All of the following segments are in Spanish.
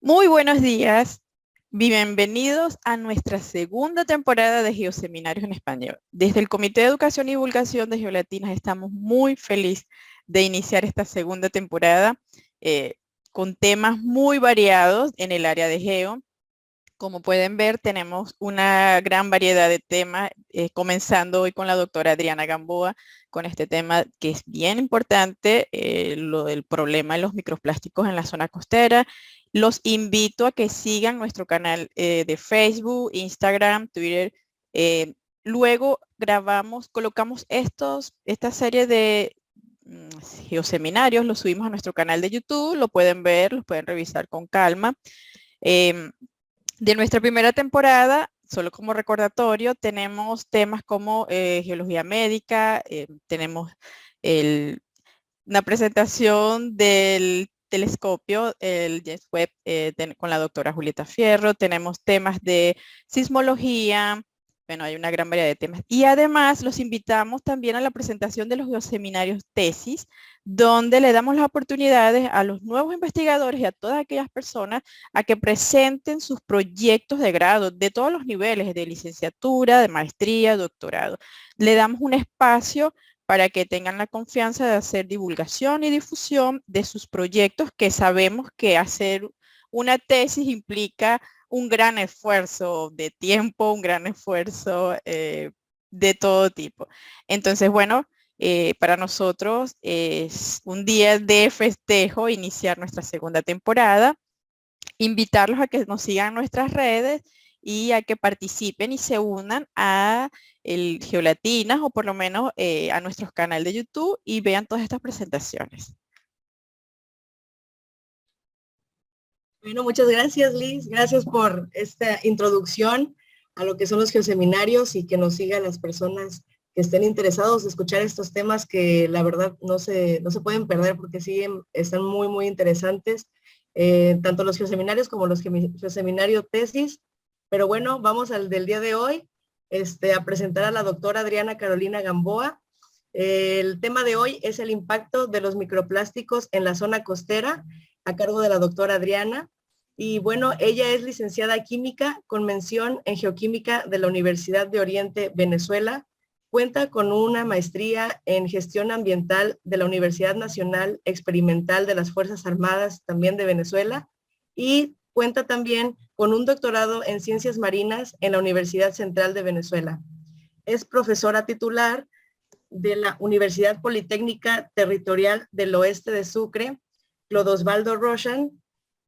Muy buenos días, bienvenidos a nuestra segunda temporada de Geoseminarios en Español. Desde el Comité de Educación y Divulgación de Geolatinas estamos muy felices de iniciar esta segunda temporada eh, con temas muy variados en el área de Geo. Como pueden ver, tenemos una gran variedad de temas, comenzando hoy con la doctora Adriana Gamboa, con este tema que es bien importante, lo del problema de los microplásticos en la zona costera. Los invito a que sigan nuestro canal de Facebook, Instagram, Twitter. Eh, Luego colocamos esta serie de geoseminarios, los subimos a nuestro canal de YouTube, lo pueden ver, los pueden revisar con calma. Em, de nuestra primera temporada, solo como recordatorio, tenemos temas como geología médica, tenemos el- una presentación del telescopio, el James Webb, con la doctora Julieta Fierro, tenemos temas de sismología, bueno, hay una gran variedad de temas. Y además los invitamos también a la presentación de los geoseminarios tesis, donde le damos las oportunidades a los nuevos investigadores y a todas aquellas personas a que presenten sus proyectos de grado de todos los niveles, de licenciatura, de maestría, doctorado. Le damos un espacio para que tengan la confianza de hacer divulgación y difusión de sus proyectos, que sabemos que hacer una tesis implica un gran esfuerzo de tiempo, un gran esfuerzo de todo tipo. Entonces, bueno, para nosotros es un día de festejo iniciar nuestra segunda temporada, invitarlos a que nos sigan en nuestras redes y a que participen y se unan a el Geolatinas o por lo menos a nuestro canal de YouTube y vean todas estas presentaciones. Bueno, muchas gracias, Liz. Gracias por esta introducción a lo que son los geoseminarios y que nos sigan las personas que estén interesados en escuchar estos temas que la verdad no se pueden perder porque siguen, están muy, muy interesantes, tanto los geoseminarios como los geoseminario tesis. Pero bueno, vamos al del día de hoy, a presentar a la doctora Adriana Carolina Gamboa. El tema de hoy es el impacto de los microplásticos en la zona costera, a cargo de la doctora Adriana. Y bueno, ella es licenciada química con mención en geoquímica de la Universidad de Oriente, Venezuela. Cuenta con una maestría en gestión ambiental de la Universidad Nacional Experimental de las Fuerzas Armadas, también de Venezuela. Y cuenta también con un doctorado en ciencias marinas en la Universidad Central de Venezuela. Es profesora titular de la Universidad Politécnica Territorial del Oeste de Sucre, Clodosvaldo Roshan,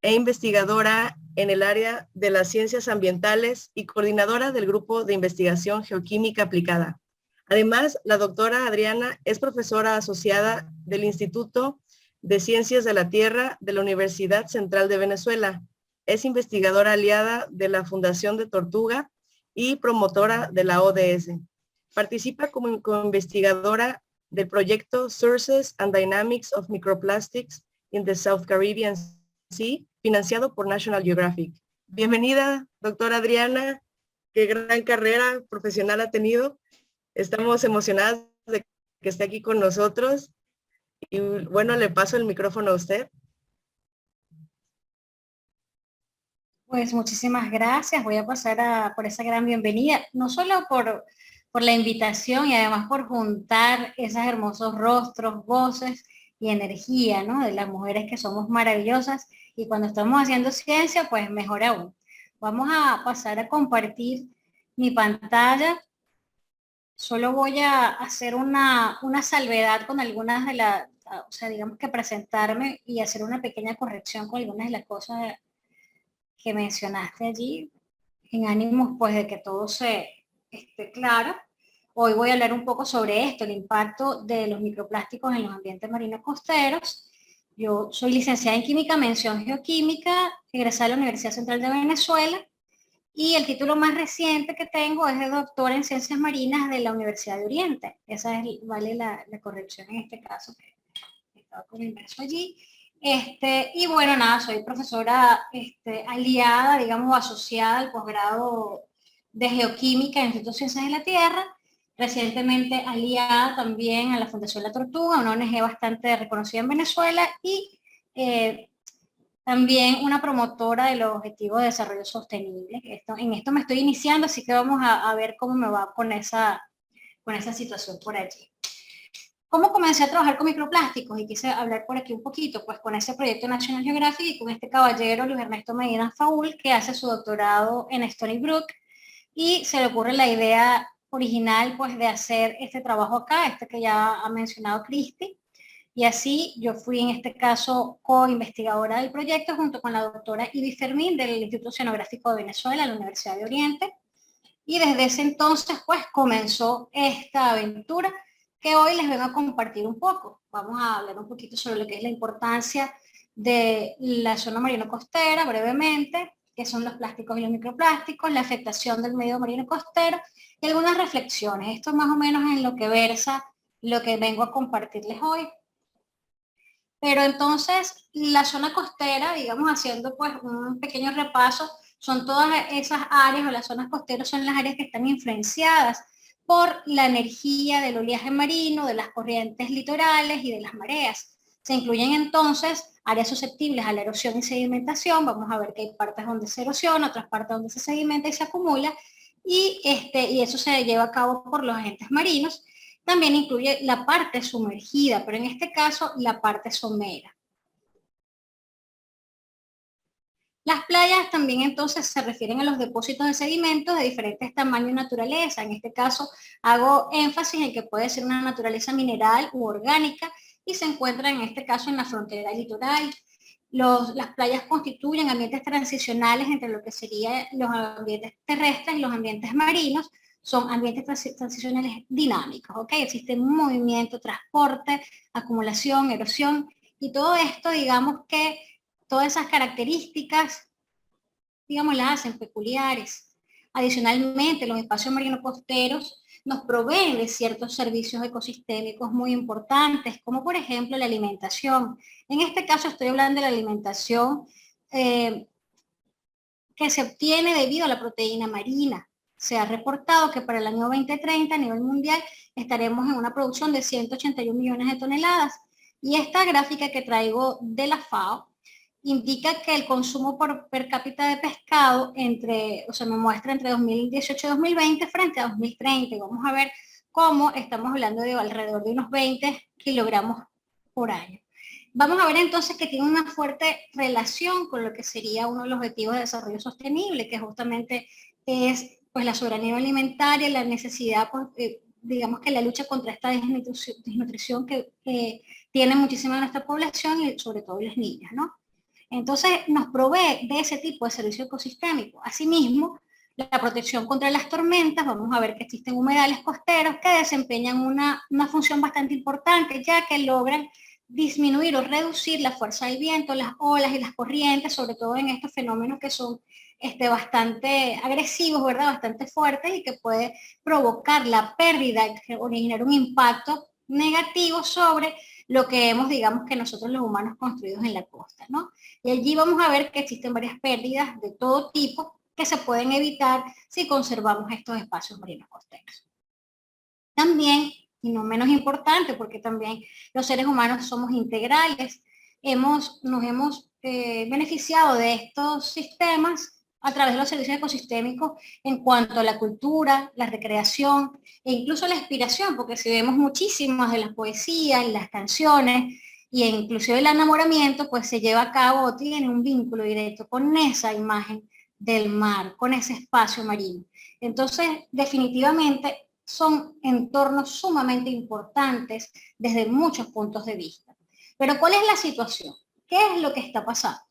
e investigadora en el área de las ciencias ambientales y coordinadora del Grupo de Investigación Geoquímica Aplicada. Además, la doctora Adriana es profesora asociada del Instituto de Ciencias de la Tierra de la Universidad Central de Venezuela. Es investigadora aliada de la Fundación de Tortuga y promotora de la ODS. Participa como investigadora del proyecto Sources and Dynamics of Microplastics in the South Caribbean Sea, financiado por National Geographic. Bienvenida, doctora Adriana. Qué gran carrera profesional ha tenido. Estamos emocionadas de que esté aquí con nosotros. Y bueno, le paso el micrófono a usted. Pues muchísimas gracias. Voy a pasar por esa gran bienvenida, no solo por la invitación y además por juntar esos hermosos rostros, voces y energía, ¿no? De las mujeres que somos maravillosas y cuando estamos haciendo ciencia, pues mejor aún. Vamos a pasar a compartir mi pantalla. Solo voy a hacer una salvedad con algunas de las, o sea, digamos que presentarme y hacer una pequeña corrección con algunas de las cosas que mencionaste allí, en ánimos pues de que todo se esté claro. Hoy voy a hablar un poco sobre esto, el impacto de los microplásticos en los ambientes marinos costeros. Yo soy licenciada en química, mención geoquímica, egresada de la Universidad Central de Venezuela y el título más reciente que tengo es de doctora en ciencias marinas de la Universidad de Oriente. Esa es, vale la corrección en este caso, que estaba con el verso allí. Y bueno, nada, soy profesora aliada, digamos, asociada al posgrado de Geoquímica en el Instituto de Ciencias de la Tierra, recientemente aliada también a la Fundación La Tortuga, una ONG bastante reconocida en Venezuela, y también una promotora de los Objetivos de Desarrollo Sostenible. En esto me estoy iniciando, así que vamos a ver cómo me va con esa situación por allí. ¿Cómo comencé a trabajar con microplásticos? Y quise hablar por aquí un poquito, pues con ese proyecto National Geographic y con este caballero, Luis Ernesto Medina Faúl, que hace su doctorado en Stony Brook, y se le ocurre la idea original, pues, de hacer este trabajo acá, que ya ha mencionado Cristi, y así yo fui en este caso co-investigadora del proyecto junto con la doctora Ivy Fermín del Instituto Oceanográfico de Venezuela, la Universidad de Oriente, y desde ese entonces, pues, comenzó esta aventura que hoy les vengo a compartir un poco. Vamos a hablar un poquito sobre lo que es la importancia de la zona marino costera, brevemente, qué son los plásticos y los microplásticos, la afectación del medio marino costero y algunas reflexiones. Esto más o menos en lo que versa lo que vengo a compartirles hoy. Pero entonces, la zona costera, digamos, haciendo pues un pequeño repaso, son todas esas áreas, o las zonas costeras son las áreas que están influenciadas por la energía del oleaje marino, de las corrientes litorales y de las mareas. Se incluyen entonces áreas susceptibles a la erosión y sedimentación. Vamos a ver que hay partes donde se erosiona, otras partes donde se sedimenta y se acumula, y eso se lleva a cabo por los agentes marinos. También incluye la parte sumergida, pero en este caso la parte somera. Las playas también entonces se refieren a los depósitos de sedimentos de diferentes tamaños y naturaleza. En este caso hago énfasis en que puede ser una naturaleza mineral u orgánica y se encuentra en este caso en la frontera litoral. Las playas constituyen ambientes transicionales entre lo que serían los ambientes terrestres y los ambientes marinos. Son ambientes transicionales dinámicos, ¿ok? Existe movimiento, transporte, acumulación, erosión, y todo esto, digamos que todas esas características, digamos, las hacen peculiares. Adicionalmente, los espacios marinos costeros nos proveen de ciertos servicios ecosistémicos muy importantes, como por ejemplo la alimentación. En este caso estoy hablando de la alimentación que se obtiene debido a la proteína marina. Se ha reportado que para el año 2030 a nivel mundial estaremos en una producción de 181 millones de toneladas. Y esta gráfica que traigo de la FAO indica que el consumo por per cápita de pescado me muestra entre 2018 y 2020 frente a 2030. Y vamos a ver cómo estamos hablando de alrededor de unos 20 kilogramos por año. Vamos a ver entonces que tiene una fuerte relación con lo que sería uno de los objetivos de desarrollo sostenible, que justamente es pues la soberanía alimentaria, la necesidad, pues, digamos que la lucha contra esta desnutrición que tiene muchísima de nuestra población y sobre todo las niñas, ¿no? Entonces nos provee de ese tipo de servicio ecosistémico. Asimismo, la protección contra las tormentas, vamos a ver que existen humedales costeros que desempeñan una función bastante importante, ya que logran disminuir o reducir la fuerza del viento, las olas y las corrientes, sobre todo en estos fenómenos que son bastante agresivos, ¿verdad? Bastante fuertes, y que puede provocar la pérdida, originar un impacto negativo sobre lo que hemos, digamos, que nosotros los humanos construidos en la costa, ¿no? Y allí vamos a ver que existen varias pérdidas de todo tipo que se pueden evitar si conservamos estos espacios marinos costeros. También, y no menos importante, porque también los seres humanos somos integrales, nos hemos beneficiado de estos sistemas a través de los servicios ecosistémicos en cuanto a la cultura, la recreación e incluso la inspiración, porque si vemos muchísimas de las poesías y las canciones, y inclusive el enamoramiento, pues se lleva a cabo o tiene un vínculo directo con esa imagen del mar, con ese espacio marino. Entonces, definitivamente son entornos sumamente importantes desde muchos puntos de vista. Pero ¿cuál es la situación? ¿Qué es lo que está pasando?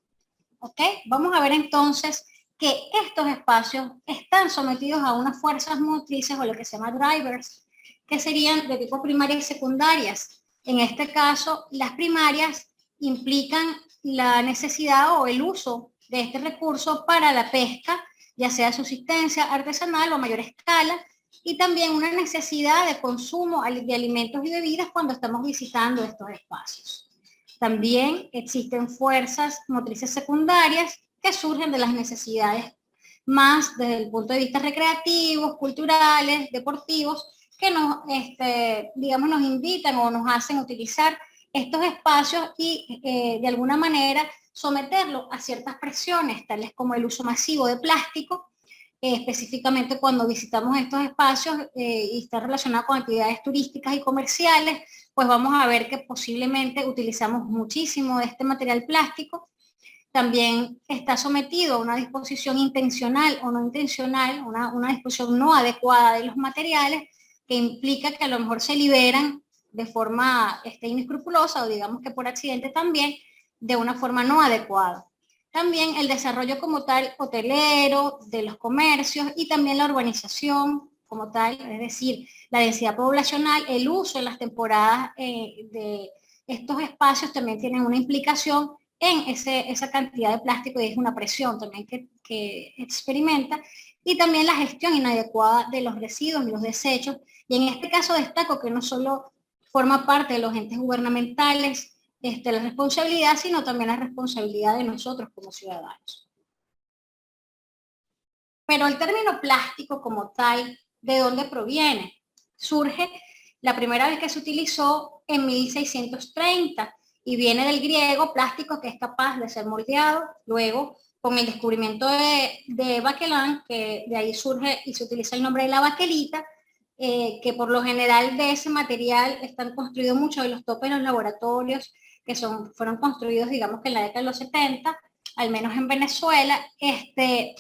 ¿Ok? Vamos a ver entonces que estos espacios están sometidos a unas fuerzas motrices, o lo que se llama drivers, que serían de tipo primarias y secundarias. En este caso, las primarias implican la necesidad o el uso de este recurso para la pesca, ya sea de subsistencia, artesanal o a mayor escala, y también una necesidad de consumo de alimentos y bebidas cuando estamos visitando estos espacios. También existen fuerzas motrices secundarias que surgen de las necesidades más desde el punto de vista recreativos, culturales, deportivos, que digamos, nos invitan o nos hacen utilizar estos espacios y de alguna manera someterlo a ciertas presiones, tales como el uso masivo de plástico, específicamente cuando visitamos estos espacios y está relacionado con actividades turísticas y comerciales, pues vamos a ver que posiblemente utilizamos muchísimo de este material plástico. También está sometido a una disposición intencional o no intencional, una disposición no adecuada de los materiales, que implica que a lo mejor se liberan de forma inescrupulosa o digamos que por accidente también, de una forma no adecuada. También el desarrollo como tal hotelero, de los comercios y también la urbanización como tal, es decir, la densidad poblacional, el uso en las temporadas de estos espacios también tienen una implicación en esa cantidad de plástico y es una presión también que experimenta, y también la gestión inadecuada de los residuos y los desechos. Y en este caso destaco que no solo forma parte de los entes gubernamentales la responsabilidad, sino también la responsabilidad de nosotros como ciudadanos. Pero el término plástico como tal, ¿de dónde proviene? Surge la primera vez que se utilizó en 1630 y viene del griego plástico, que es capaz de ser moldeado. Luego, con el descubrimiento de Baquelin, que de ahí surge y se utiliza el nombre de la baquelita, que por lo general de ese material están construidos muchos de los topes en los laboratorios que fueron construidos, digamos que en la década de los 70, al menos en Venezuela. Este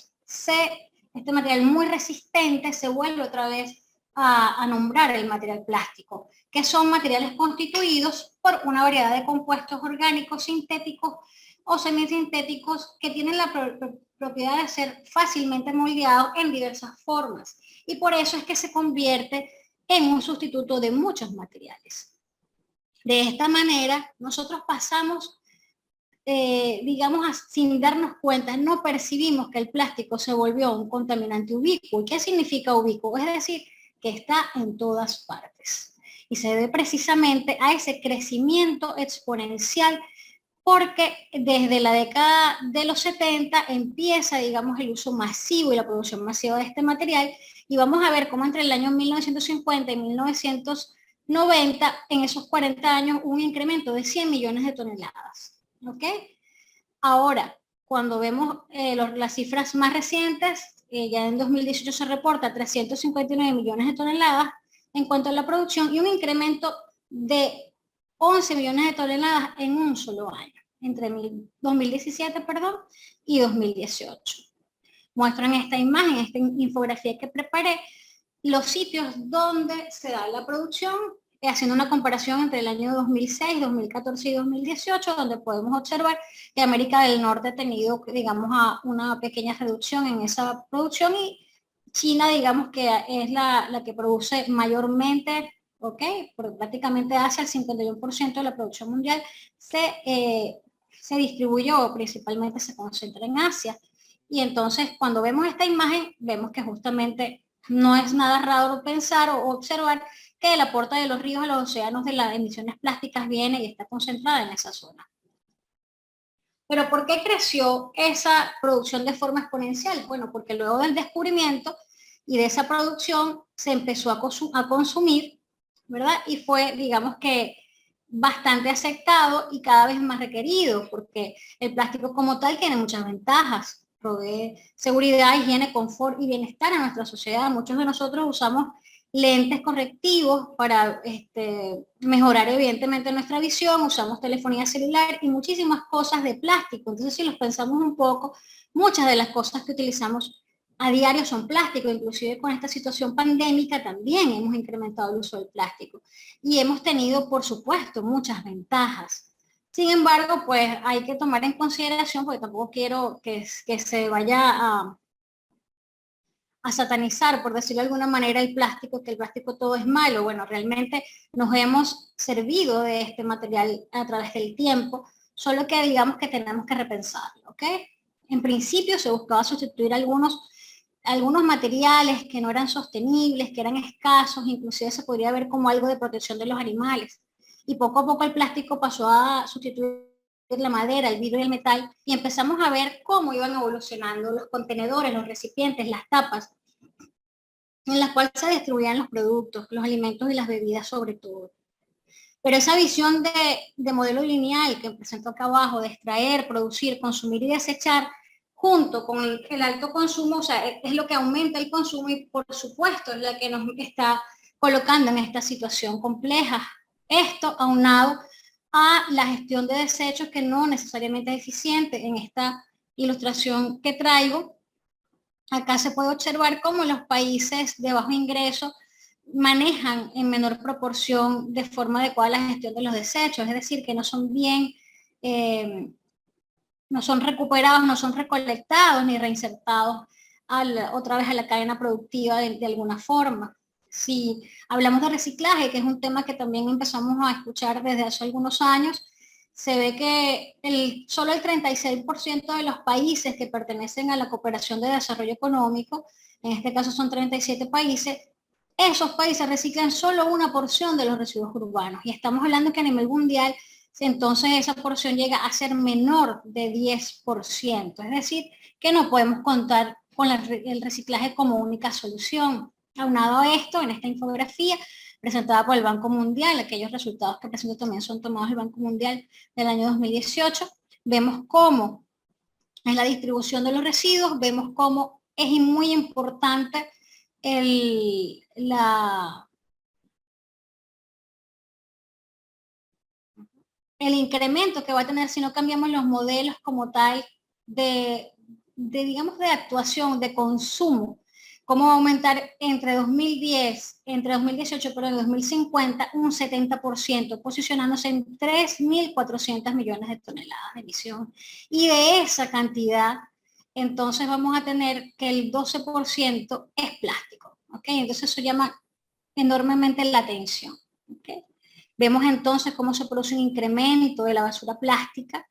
material muy resistente se vuelve otra vez a nombrar el material plástico, que son materiales constituidos por una variedad de compuestos orgánicos, sintéticos o semisintéticos, que tienen la propiedad de ser fácilmente moldeados en diversas formas, y por eso es que se convierte en un sustituto de muchos materiales. De esta manera, nosotros pasamos, digamos, sin darnos cuenta, no percibimos que el plástico se volvió un contaminante ubicuo. ¿Y qué significa ubicuo? Es decir, que está en todas partes. Y se debe precisamente a ese crecimiento exponencial, porque desde la década de los 70 empieza, digamos, el uso masivo y la producción masiva de este material, y vamos a ver cómo entre el año 1950 y 1990, en esos 40 años, un incremento de 100 millones de toneladas. ¿Ok? Ahora, cuando vemos las cifras más recientes, ya en 2018 se reporta 359 millones de toneladas en cuanto a la producción, y un incremento de 11 millones de toneladas en un solo año, entre 2017 y 2018. Muestro en esta imagen, esta infografía que preparé, los sitios donde se da la producción, haciendo una comparación entre el año 2006, 2014 y 2018, donde podemos observar que América del Norte ha tenido, digamos, una pequeña reducción en esa producción, y China, digamos, que es la que produce mayormente, ¿ok? Porque prácticamente hace el 51% de la producción mundial, se distribuye o principalmente se concentra en Asia. Y entonces, cuando vemos esta imagen, vemos que justamente no es nada raro pensar o observar que el aporte de los ríos a los océanos de las emisiones plásticas viene y está concentrada en esa zona. Pero ¿por qué creció esa producción de forma exponencial? Bueno, porque luego del descubrimiento y de esa producción se empezó a consumir, ¿verdad? Y fue, digamos que, bastante aceptado y cada vez más requerido, porque el plástico como tal tiene muchas ventajas. Provee seguridad, higiene, confort y bienestar a nuestra sociedad. Muchos de nosotros usamos lentes correctivos para mejorar evidentemente nuestra visión, usamos telefonía celular y muchísimas cosas de plástico. Entonces, si los pensamos un poco, muchas de las cosas que utilizamos a diario son plástico. Inclusive con esta situación pandémica también hemos incrementado el uso del plástico y hemos tenido, por supuesto, muchas ventajas. Sin embargo, pues hay que tomar en consideración, porque tampoco quiero que se vaya a satanizar, por decirlo de alguna manera, el plástico, que el plástico todo es malo. Bueno, realmente nos hemos servido de este material a través del tiempo, solo que digamos que tenemos que repensarlo, ¿ok? En principio se buscaba sustituir algunos materiales que no eran sostenibles, que eran escasos, inclusive se podría ver como algo de protección de los animales. Y poco a poco el plástico pasó a sustituir la madera, el vidrio y el metal, y empezamos a ver cómo iban evolucionando los contenedores, los recipientes, las tapas, en las cuales se distribuían los productos, los alimentos y las bebidas sobre todo. Pero esa visión de modelo lineal que presento acá abajo, de extraer, producir, consumir y desechar, junto con el alto consumo, o sea, es lo que aumenta el consumo y por supuesto es la que nos está colocando en esta situación compleja. Esto aunado a la gestión de desechos que no necesariamente es eficiente. En esta ilustración que traigo, acá se puede observar cómo los países de bajo ingreso manejan en menor proporción de forma adecuada la gestión de los desechos, es decir, que no son bien, no son recuperados, no son recolectados ni reinsertados otra vez a la cadena productiva de alguna forma. Si hablamos de reciclaje, que es un tema que también empezamos a escuchar desde hace algunos años, se ve que solo el 36% de los países que pertenecen a la cooperación de desarrollo económico, en este caso son 37 países, esos países reciclan solo una porción de los residuos urbanos. Y estamos hablando que a nivel mundial, entonces esa porción llega a ser menor de 10%. Es decir, que no podemos contar con el reciclaje como única solución. Aunado a esto, en esta infografía presentada por el Banco Mundial, aquellos resultados que presento también son tomados del Banco Mundial del año 2018, vemos cómo es la distribución de los residuos, vemos cómo es muy importante el incremento que va a tener si no cambiamos los modelos como tal digamos, de actuación, de consumo. Cómo va a aumentar entre 2018, pero en 2050, un 70%, posicionándose en 3.400 millones de toneladas de emisión. Y de esa cantidad, entonces vamos a tener que el 12% es plástico. ¿Okay? Entonces eso llama enormemente la atención. ¿Okay? Vemos entonces cómo se produce un incremento de la basura plástica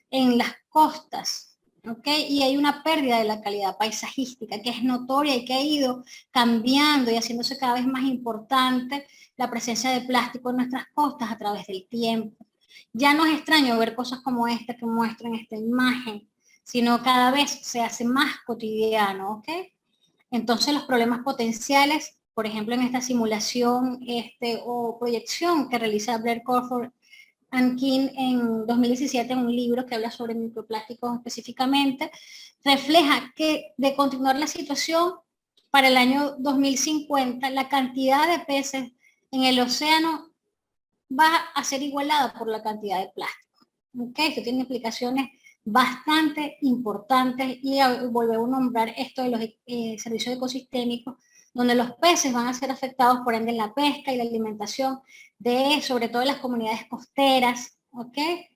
en las costas. ¿Okay? Y hay una pérdida de la calidad paisajística que es notoria y que ha ido cambiando y haciéndose cada vez más importante la presencia de plástico en nuestras costas a través del tiempo. Ya no es extraño ver cosas como esta que muestro en esta imagen, sino cada vez se hace más cotidiano. ¿Okay? Entonces los problemas potenciales, por ejemplo en esta simulación o proyección que realiza Blair Crawford King en 2017 en un libro que habla sobre microplásticos específicamente, refleja que de continuar la situación para el año 2050, la cantidad de peces en el océano va a ser igualada por la cantidad de plástico. ¿Okay? Esto tiene implicaciones bastante importantes y volvemos a nombrar esto de los servicios ecosistémicos, donde los peces van a ser afectados por ende en la pesca y la alimentación sobre todo las comunidades costeras, ¿okay?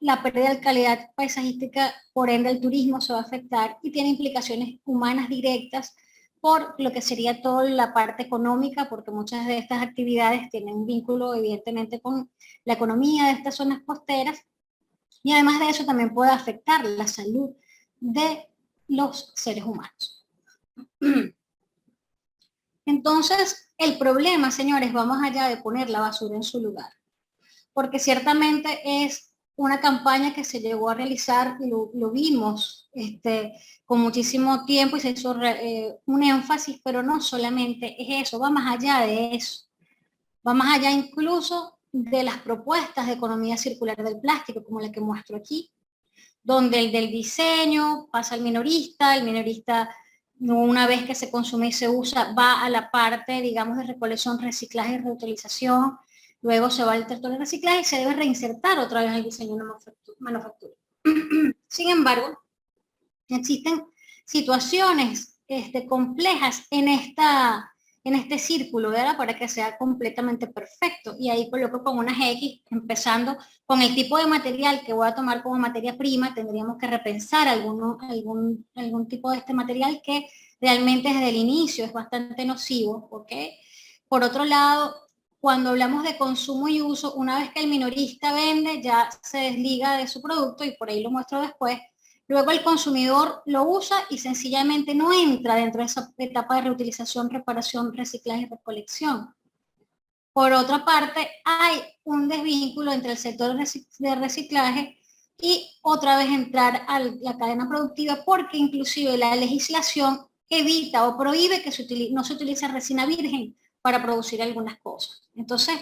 La pérdida de calidad paisajística, por ende el turismo se va a afectar y tiene implicaciones humanas directas por lo que sería toda la parte económica, porque muchas de estas actividades tienen un vínculo evidentemente con la economía de estas zonas costeras y además de eso también puede afectar la salud de los seres humanos. Entonces, el problema, señores, va más allá de poner la basura en su lugar, porque ciertamente es una campaña que se llegó a realizar, y lo vimos con muchísimo tiempo y se hizo un énfasis, pero no solamente es eso, va más allá de eso, va más allá incluso de las propuestas de economía circular del plástico, como la que muestro aquí, donde el del diseño pasa al minorista, el minorista una vez que se consume y se usa, va a la parte, digamos, de recolección, reciclaje y reutilización, luego se va al tractor de reciclaje y se debe reinsertar otra vez en el diseño de manufactura. Sin embargo, existen situaciones complejas en este círculo, ¿verdad? Para que sea completamente perfecto. Y ahí coloco con unas X, empezando con el tipo de material que voy a tomar como materia prima, tendríamos que repensar algún tipo de este material que realmente desde el inicio es bastante nocivo, ¿ok? Por otro lado, cuando hablamos de consumo y uso, una vez que el minorista vende, ya se desliga de su producto, y por ahí lo muestro después. Luego el consumidor lo usa y sencillamente no entra dentro de esa etapa de reutilización, reparación, reciclaje y recolección. Por otra parte, hay un desvínculo entre el sector de reciclaje y otra vez entrar a la cadena productiva, porque inclusive la legislación evita o prohíbe que no se utilice resina virgen para producir algunas cosas. Entonces,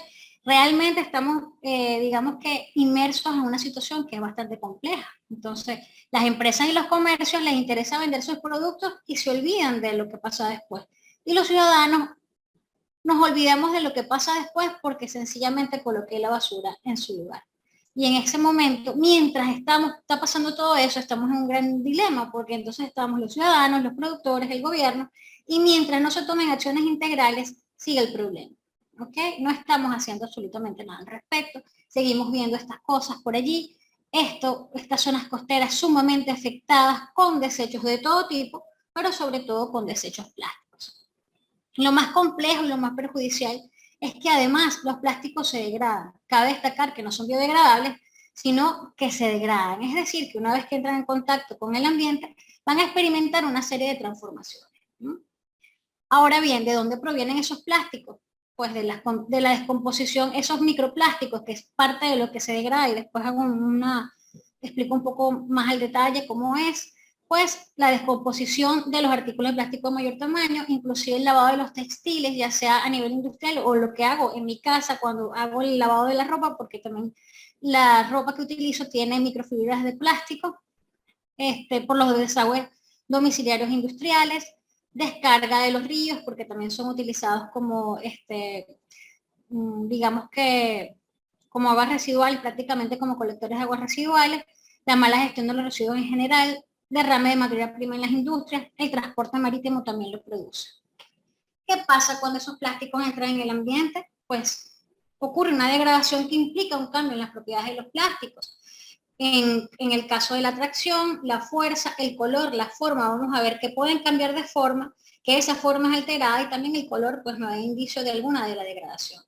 realmente estamos, digamos que, inmersos en una situación que es bastante compleja. Entonces, las empresas y los comercios les interesa vender sus productos y se olvidan de lo que pasa después. Y los ciudadanos nos olvidamos de lo que pasa después porque sencillamente coloqué la basura en su lugar. Y en ese momento, mientras está pasando todo eso, estamos en un gran dilema, porque entonces estamos los ciudadanos, los productores, el gobierno, y mientras no se tomen acciones integrales, sigue el problema. ¿Ok? No estamos haciendo absolutamente nada al respecto, seguimos viendo estas cosas por allí, estas zonas costeras sumamente afectadas con desechos de todo tipo, pero sobre todo con desechos plásticos. Lo más complejo y lo más perjudicial es que además los plásticos se degradan. Cabe destacar que no son biodegradables, sino que se degradan. Es decir, que una vez que entran en contacto con el ambiente, van a experimentar una serie de transformaciones. Ahora bien, ¿de dónde provienen esos plásticos? Pues de la descomposición, esos microplásticos, que es parte de lo que se degrada, y después explico un poco más al detalle cómo es, pues la descomposición de los artículos de plástico de mayor tamaño, inclusive el lavado de los textiles, ya sea a nivel industrial o lo que hago en mi casa cuando hago el lavado de la ropa, porque también la ropa que utilizo tiene microfibras de plástico, por los desagües domiciliarios industriales, descarga de los ríos, porque también son utilizados como, digamos que, como aguas residuales, prácticamente como colectores de aguas residuales, la mala gestión de los residuos en general, derrame de materia prima en las industrias, el transporte marítimo también lo produce. ¿Qué pasa cuando esos plásticos entran en el ambiente? Pues ocurre una degradación que implica un cambio en las propiedades de los plásticos. En el caso de la tracción, la fuerza, el color, la forma, vamos a ver que pueden cambiar de forma, que esa forma es alterada y también el color pues no hay indicio de alguna de la degradación.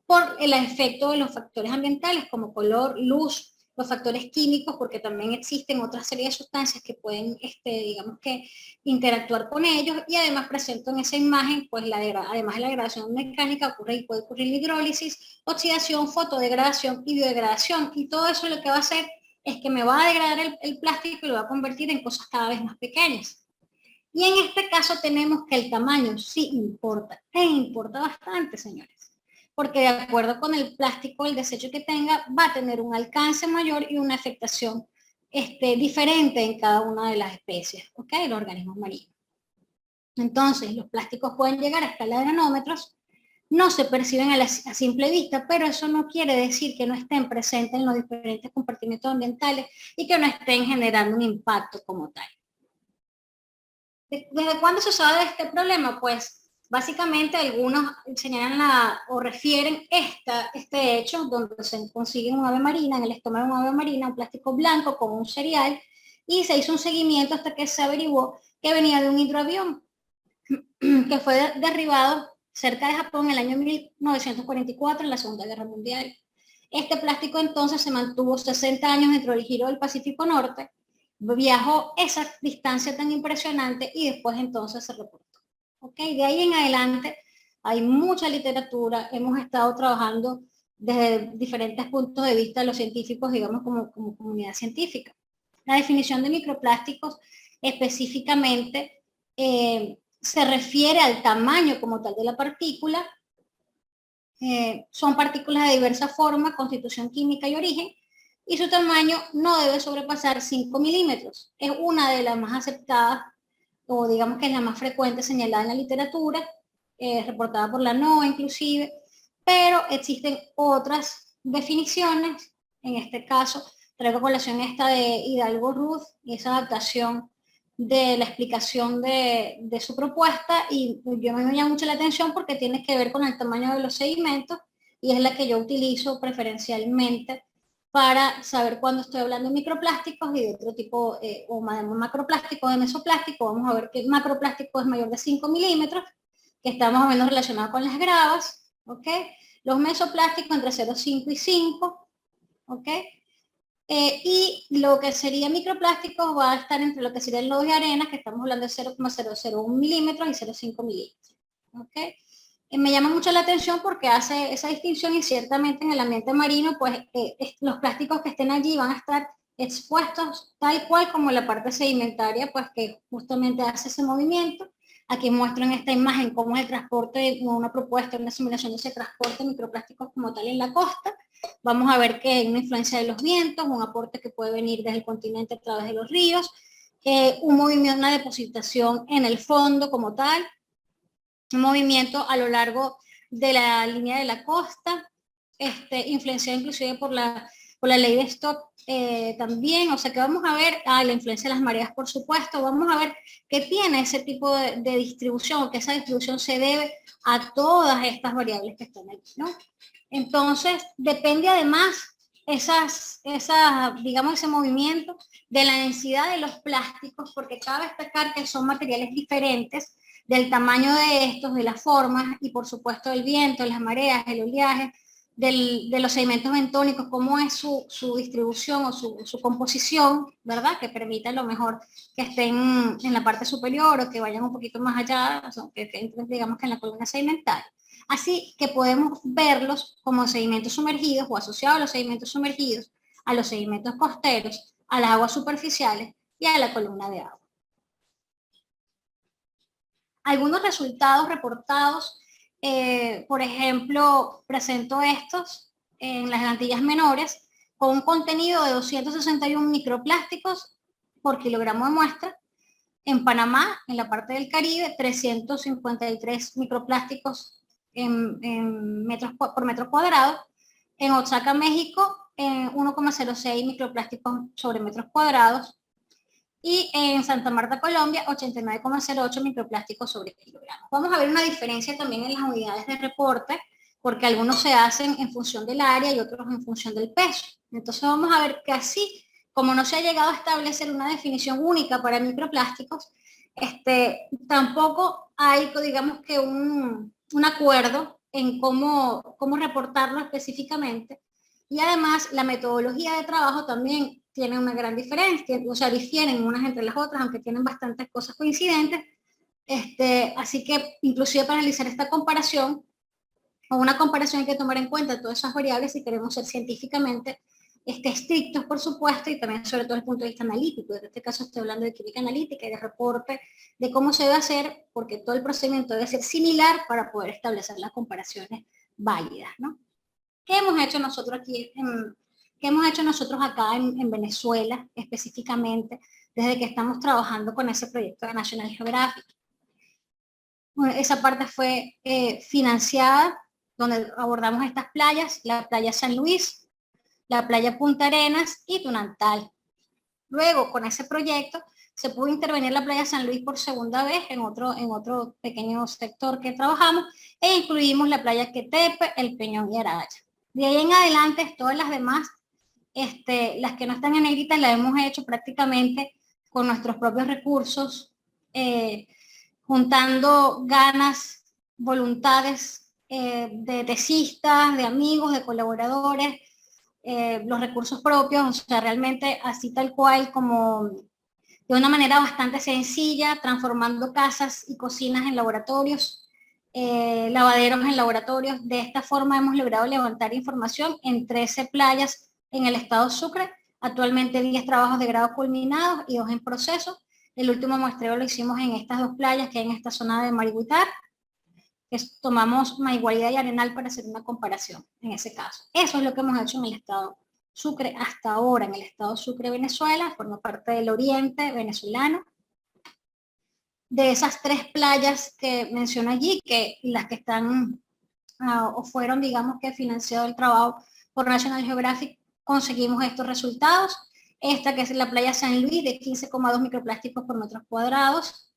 Por el efecto de los factores ambientales como color, luz, los factores químicos, porque también existen otra serie de sustancias que pueden, digamos que, interactuar con ellos, y además presento en esa imagen, pues además de la degradación mecánica, puede ocurrir hidrólisis, oxidación, fotodegradación y biodegradación, y todo eso lo que va a hacer es que me va a degradar el plástico y lo va a convertir en cosas cada vez más pequeñas. Y en este caso tenemos que el tamaño sí importa, e importa bastante, señores, porque de acuerdo con el plástico, el desecho que tenga, va a tener un alcance mayor y una afectación diferente en cada una de las especies, ¿ok? Los organismos marinos. Entonces, los plásticos pueden llegar a escala de nanómetros, no se perciben a simple vista, pero eso no quiere decir que no estén presentes en los diferentes compartimentos ambientales y que no estén generando un impacto como tal. ¿Desde cuándo se sabe de este problema? Pues básicamente algunos señalan o refieren este hecho donde se consigue un ave marina, en el estómago de un ave marina, un plástico blanco con un cereal, y se hizo un seguimiento hasta que se averiguó que venía de un hidroavión que fue derribado cerca de Japón en el año 1944 en la Segunda Guerra Mundial. Este plástico entonces se mantuvo 60 años dentro del giro del Pacífico Norte, viajó esa distancia tan impresionante y después entonces se reportó. ¿Okay? De ahí en adelante hay mucha literatura, hemos estado trabajando desde diferentes puntos de vista los científicos, digamos como comunidad científica. La definición de microplásticos específicamente se refiere al tamaño como tal de la partícula. Son partículas de diversa forma, constitución química y origen, y su tamaño no debe sobrepasar 5 milímetros. Es una de las más aceptadas, o digamos que es la más frecuente señalada en la literatura, reportada por la NOAA inclusive, pero existen otras definiciones. En este caso traigo colación esta de Hidalgo Ruth y esa adaptación de la explicación de su propuesta, y yo me llama mucho la atención porque tiene que ver con el tamaño de los sedimentos y es la que yo utilizo preferencialmente para saber cuándo estoy hablando de microplásticos y de otro tipo, o macroplásticos, de mesoplástico. Vamos a ver que el macroplástico es mayor de 5 milímetros, que está más o menos relacionado con las gravas, ¿ok? Los mesoplásticos entre 0,5 y 5, ¿ok? Y lo que sería microplástico va a estar entre lo que serían lodos y arenas, que estamos hablando de 0,001 milímetros y 0,5 milímetros. ¿Okay? Me llama mucho la atención porque hace esa distinción, y ciertamente en el ambiente marino, pues los plásticos que estén allí van a estar expuestos tal cual como la parte sedimentaria, pues que justamente hace ese movimiento. Aquí muestro en esta imagen cómo es el transporte, una propuesta, una simulación de ese transporte de microplásticos como tal en la costa. Vamos a ver que hay una influencia de los vientos, un aporte que puede venir desde el continente a través de los ríos, un movimiento, una depositación en el fondo como tal, un movimiento a lo largo de la línea de la costa, influenciado inclusive por la ley de stop también, o sea que vamos a ver, la influencia de las mareas por supuesto, vamos a ver que tiene ese tipo de distribución, que esa distribución se debe a todas estas variables que están aquí, ¿no? Entonces, depende además digamos, ese movimiento de la densidad de los plásticos, porque cabe destacar que son materiales diferentes, del tamaño de estos, de las formas, y por supuesto del viento, las mareas, el oleaje, de los sedimentos bentónicos, cómo es su distribución o su composición, ¿verdad? Que permita a lo mejor que estén en la parte superior o que vayan un poquito más allá, o sea, que entren, digamos, que en la columna sedimentaria. Así que podemos verlos como sedimentos sumergidos o asociados a los sedimentos sumergidos, a los sedimentos costeros, a las aguas superficiales y a la columna de agua. Algunos resultados reportados, por ejemplo, presento estos en las Antillas Menores con un contenido de 261 microplásticos por kilogramo de muestra. En Panamá, en la parte del Caribe, 353 microplásticos por metro cuadrado. En Oaxaca, México, 1,06 microplásticos sobre metros cuadrados. Y en Santa Marta, Colombia, 89,08 microplásticos sobre kilogramos. Vamos a ver una diferencia también en las unidades de reporte, porque algunos se hacen en función del área y otros en función del peso. Entonces vamos a ver que así, como no se ha llegado a establecer una definición única para microplásticos, tampoco hay, digamos que un acuerdo en cómo reportarlo específicamente. Y además la metodología de trabajo también tiene una gran diferencia, o sea, difieren unas entre las otras, aunque tienen bastantes cosas coincidentes. Así que inclusive para realizar esta comparación, o una comparación, hay que tomar en cuenta todas esas variables si queremos ser científicamente estrictos, por supuesto, y también sobre todo desde el punto de vista analítico. En este caso estoy hablando de química analítica y de reporte de cómo se debe hacer, porque todo el procedimiento debe ser similar para poder establecer las comparaciones válidas, ¿no? ¿Qué hemos hecho nosotros aquí ¿Qué hemos hecho nosotros acá en Venezuela, específicamente, desde que estamos trabajando con ese proyecto de National Geographic? Bueno, esa parte fue financiada, donde abordamos estas playas, la playa San Luis, la playa Punta Arenas y Tunantal. Luego, con ese proyecto, se pudo intervenir la playa San Luis por segunda vez en otro pequeño sector que trabajamos, e incluimos la playa Quetepe, El Peñón y Araya. De ahí en adelante, todas las demás, las que no están en negrita, las hemos hecho prácticamente con nuestros propios recursos, juntando ganas, voluntades de tesistas, de amigos, de colaboradores, los recursos propios, o sea, realmente así tal cual, como de una manera bastante sencilla, transformando casas y cocinas en laboratorios, lavaderos en laboratorios. De esta forma hemos logrado levantar información en 13 playas en el estado Sucre, actualmente 10 trabajos de grado culminados y 2 en proceso. El último muestreo lo hicimos en estas 2 playas que hay en esta zona de Marihuitar, que tomamos Maigualida y Arenal para hacer una comparación en ese caso. Eso es lo que hemos hecho en el estado Sucre hasta ahora, en el estado Sucre, Venezuela, forma parte del oriente venezolano. De esas 3 playas que menciono allí, que las que están o fueron, digamos, que financiado el trabajo por National Geographic, conseguimos estos resultados. Esta que es la playa San Luis, de 15,2 microplásticos por metros cuadrados.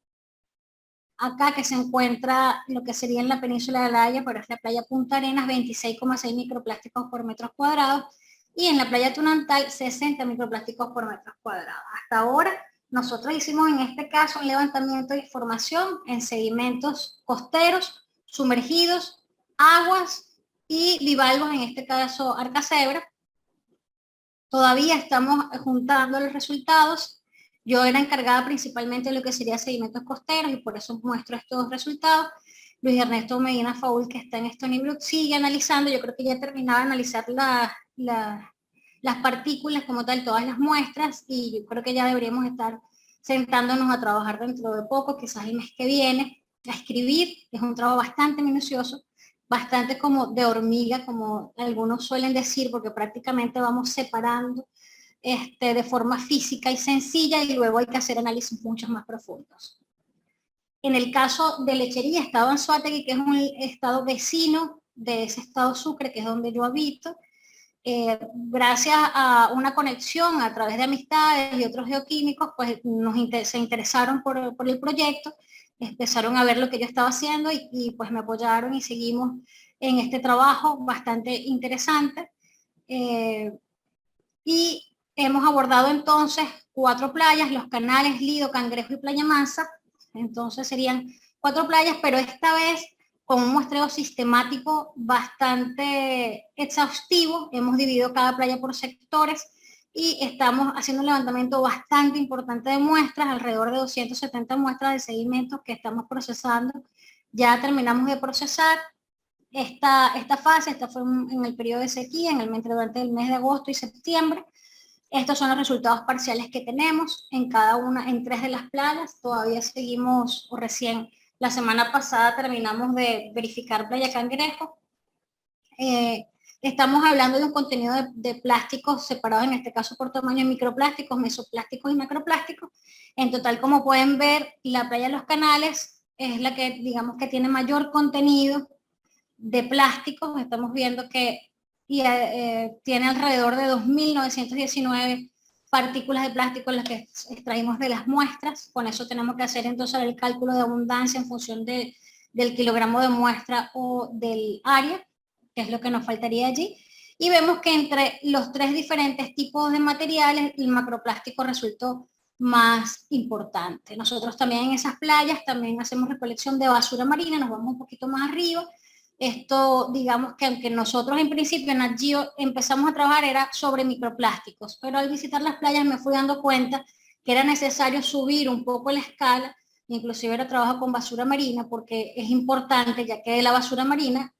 Acá que se encuentra lo que sería en la península de La Haya, pero es la playa Punta Arenas, 26,6 microplásticos por metros cuadrados. Y en la playa Tunantal, 60 microplásticos por metros cuadrados. Hasta ahora, nosotros hicimos en este caso un levantamiento de información en sedimentos costeros, sumergidos, aguas y bivalvos, en este caso Arcacebra. Todavía estamos juntando los resultados. Yo era encargada principalmente de lo que sería sedimentos costeros y por eso muestro estos resultados. Luis Ernesto Medina Faúl, que está en Stony Brook, sigue analizando. Yo creo que ya terminaba de analizar las partículas como tal, todas las muestras, y yo creo que ya deberíamos estar sentándonos a trabajar dentro de poco, quizás el mes que viene, a escribir. Es un trabajo bastante minucioso, bastante como de hormiga, como algunos suelen decir, porque prácticamente vamos separando de forma física y sencilla, y luego hay que hacer análisis mucho más profundos. En el caso de Lechería, estado Anzoátegui, que es un estado vecino de ese estado Sucre, que es donde yo habito, gracias a una conexión a través de amistades y otros geoquímicos, pues se interesaron por el proyecto, empezaron a ver lo que yo estaba haciendo y pues me apoyaron y seguimos en este trabajo bastante interesante. Y hemos abordado entonces 4 playas, Los Canales, Lido, Cangrejo y Playa Mansa. Entonces serían 4 playas, pero esta vez con un muestreo sistemático bastante exhaustivo. Hemos dividido cada playa por sectores y estamos haciendo un levantamiento bastante importante de muestras, alrededor de 270 muestras de sedimentos que estamos procesando. Ya terminamos de procesar esta fase. Esta fue en el periodo de sequía, durante el mes de agosto y septiembre. Estos son los resultados parciales que tenemos en en 3 de las playas. Todavía seguimos, o recién la semana pasada terminamos de verificar Playa Cangrejo. Estamos hablando de un contenido de plásticos separados, en este caso por tamaño, de microplásticos, mesoplásticos y macroplásticos. En total, como pueden ver, la playa de Los Canales es la que, digamos, que tiene mayor contenido de plásticos. Estamos viendo que tiene alrededor de 2.919 partículas de plástico las que extraímos de las muestras. Con eso tenemos que hacer entonces el cálculo de abundancia en función del kilogramo de muestra o del área, que es lo que nos faltaría allí. Y vemos que entre los 3 diferentes tipos de materiales, el macroplástico resultó más importante. Nosotros también en esas playas también hacemos recolección de basura marina, nos vamos un poquito más arriba. Esto, digamos que aunque nosotros en principio en NatGeo empezamos a trabajar era sobre microplásticos, pero al visitar las playas me fui dando cuenta que era necesario subir un poco la escala, inclusive era trabajo con basura marina, porque es importante, ya que de la basura marina,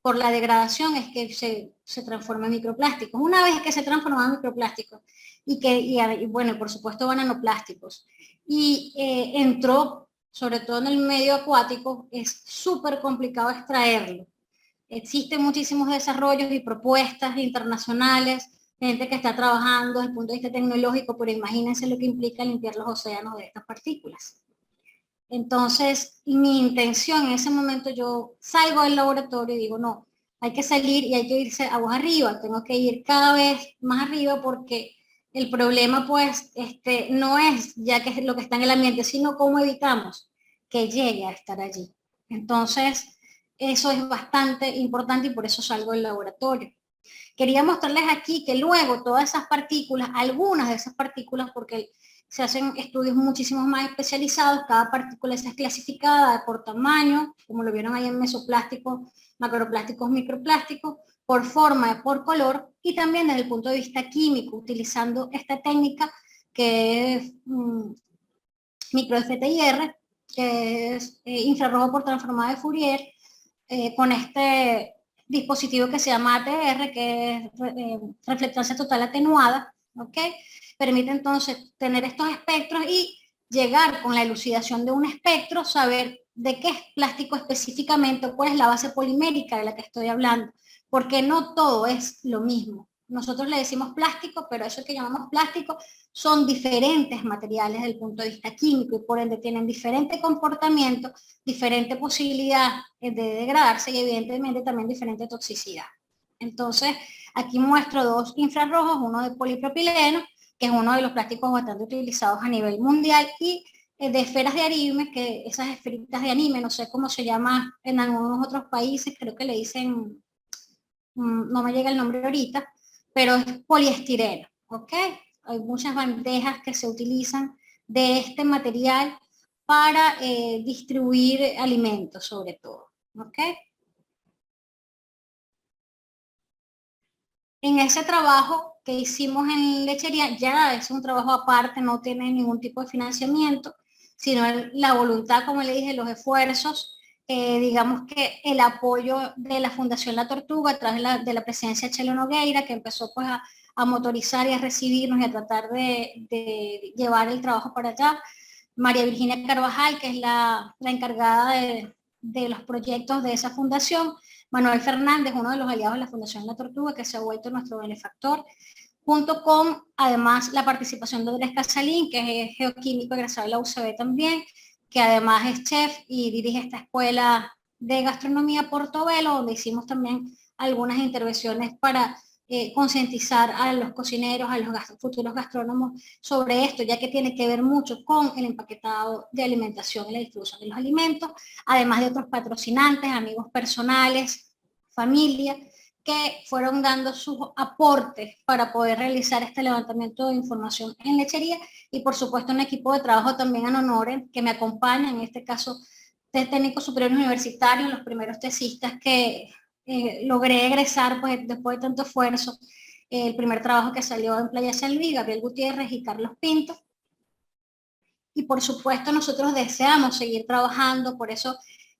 por la degradación, es que se transforma en microplásticos. Una vez que se transforma en microplásticos, y bueno, por supuesto nanoplásticos, y entró, sobre todo en el medio acuático, es súper complicado extraerlo. Existen muchísimos desarrollos y propuestas internacionales, gente que está trabajando desde el punto de vista tecnológico, pero imagínense lo que implica limpiar los océanos de estas partículas. Entonces, mi intención en ese momento, yo salgo del laboratorio y digo, no, hay que salir y hay que irse a voz arriba, tengo que ir cada vez más arriba, porque el problema pues no es ya que es lo que está en el ambiente, sino cómo evitamos que llegue a estar allí. Entonces, eso es bastante importante y por eso salgo del laboratorio. Quería mostrarles aquí que luego todas esas partículas, algunas de esas partículas, porque se hacen estudios muchísimo más especializados, cada partícula es clasificada por tamaño, como lo vieron ahí en mesoplásticos, macroplásticos, microplásticos, por forma, por color, y también desde el punto de vista químico, utilizando esta técnica que es micro-FTIR, que es infrarrojo por transformada de Fourier, con este dispositivo que se llama ATR, que es reflectancia total atenuada, ¿ok? Permite entonces tener estos espectros y llegar con la elucidación de un espectro, saber de qué es plástico específicamente, o cuál es la base polimérica de la que estoy hablando, porque no todo es lo mismo. Nosotros le decimos plástico, pero eso que llamamos plástico son diferentes materiales desde el punto de vista químico y por ende tienen diferente comportamiento, diferente posibilidad de degradarse y evidentemente también diferente toxicidad. Entonces, aquí muestro 2 infrarrojos, uno de polipropileno, que es uno de los plásticos bastante utilizados a nivel mundial, y de esferas de anime, que esas esferitas de anime, no sé cómo se llama en algunos otros países, creo que le dicen, no me llega el nombre ahorita, pero es poliestireno, ¿ok? Hay muchas bandejas que se utilizan de este material para distribuir alimentos, sobre todo, ¿ok? En ese trabajo que hicimos en Lechería, ya es un trabajo aparte, no tiene ningún tipo de financiamiento, sino la voluntad, como le dije, los esfuerzos, digamos que el apoyo de la Fundación La Tortuga a través de la presidencia de Chelo Nogueira, que empezó pues a motorizar y a recibirnos y a tratar de llevar el trabajo para allá. María Virginia Carvajal, que es la encargada de los proyectos de esa fundación, Manuel Fernández, uno de los aliados de la Fundación La Tortuga, que se ha vuelto nuestro benefactor, junto con, además, la participación de Andrés Casalín, que es geoquímico egresado de la UCB también, que además es chef y dirige esta escuela de gastronomía Portobelo, donde hicimos también algunas intervenciones para concientizar a los cocineros, a los futuros gastrónomos sobre esto, ya que tiene que ver mucho con el empaquetado de alimentación y la distribución de los alimentos, además de otros patrocinantes, amigos personales, familia, que fueron dando sus aportes para poder realizar este levantamiento de información en lechería, y por supuesto un equipo de trabajo también en honores que me acompaña, en este caso de técnicos superiores universitarios, los primeros tesistas que logré egresar pues, después de tanto esfuerzo. El primer trabajo que salió en Playa San Luis, Gabriel Gutiérrez y Carlos Pinto. Y por supuesto nosotros deseamos seguir trabajando, por eso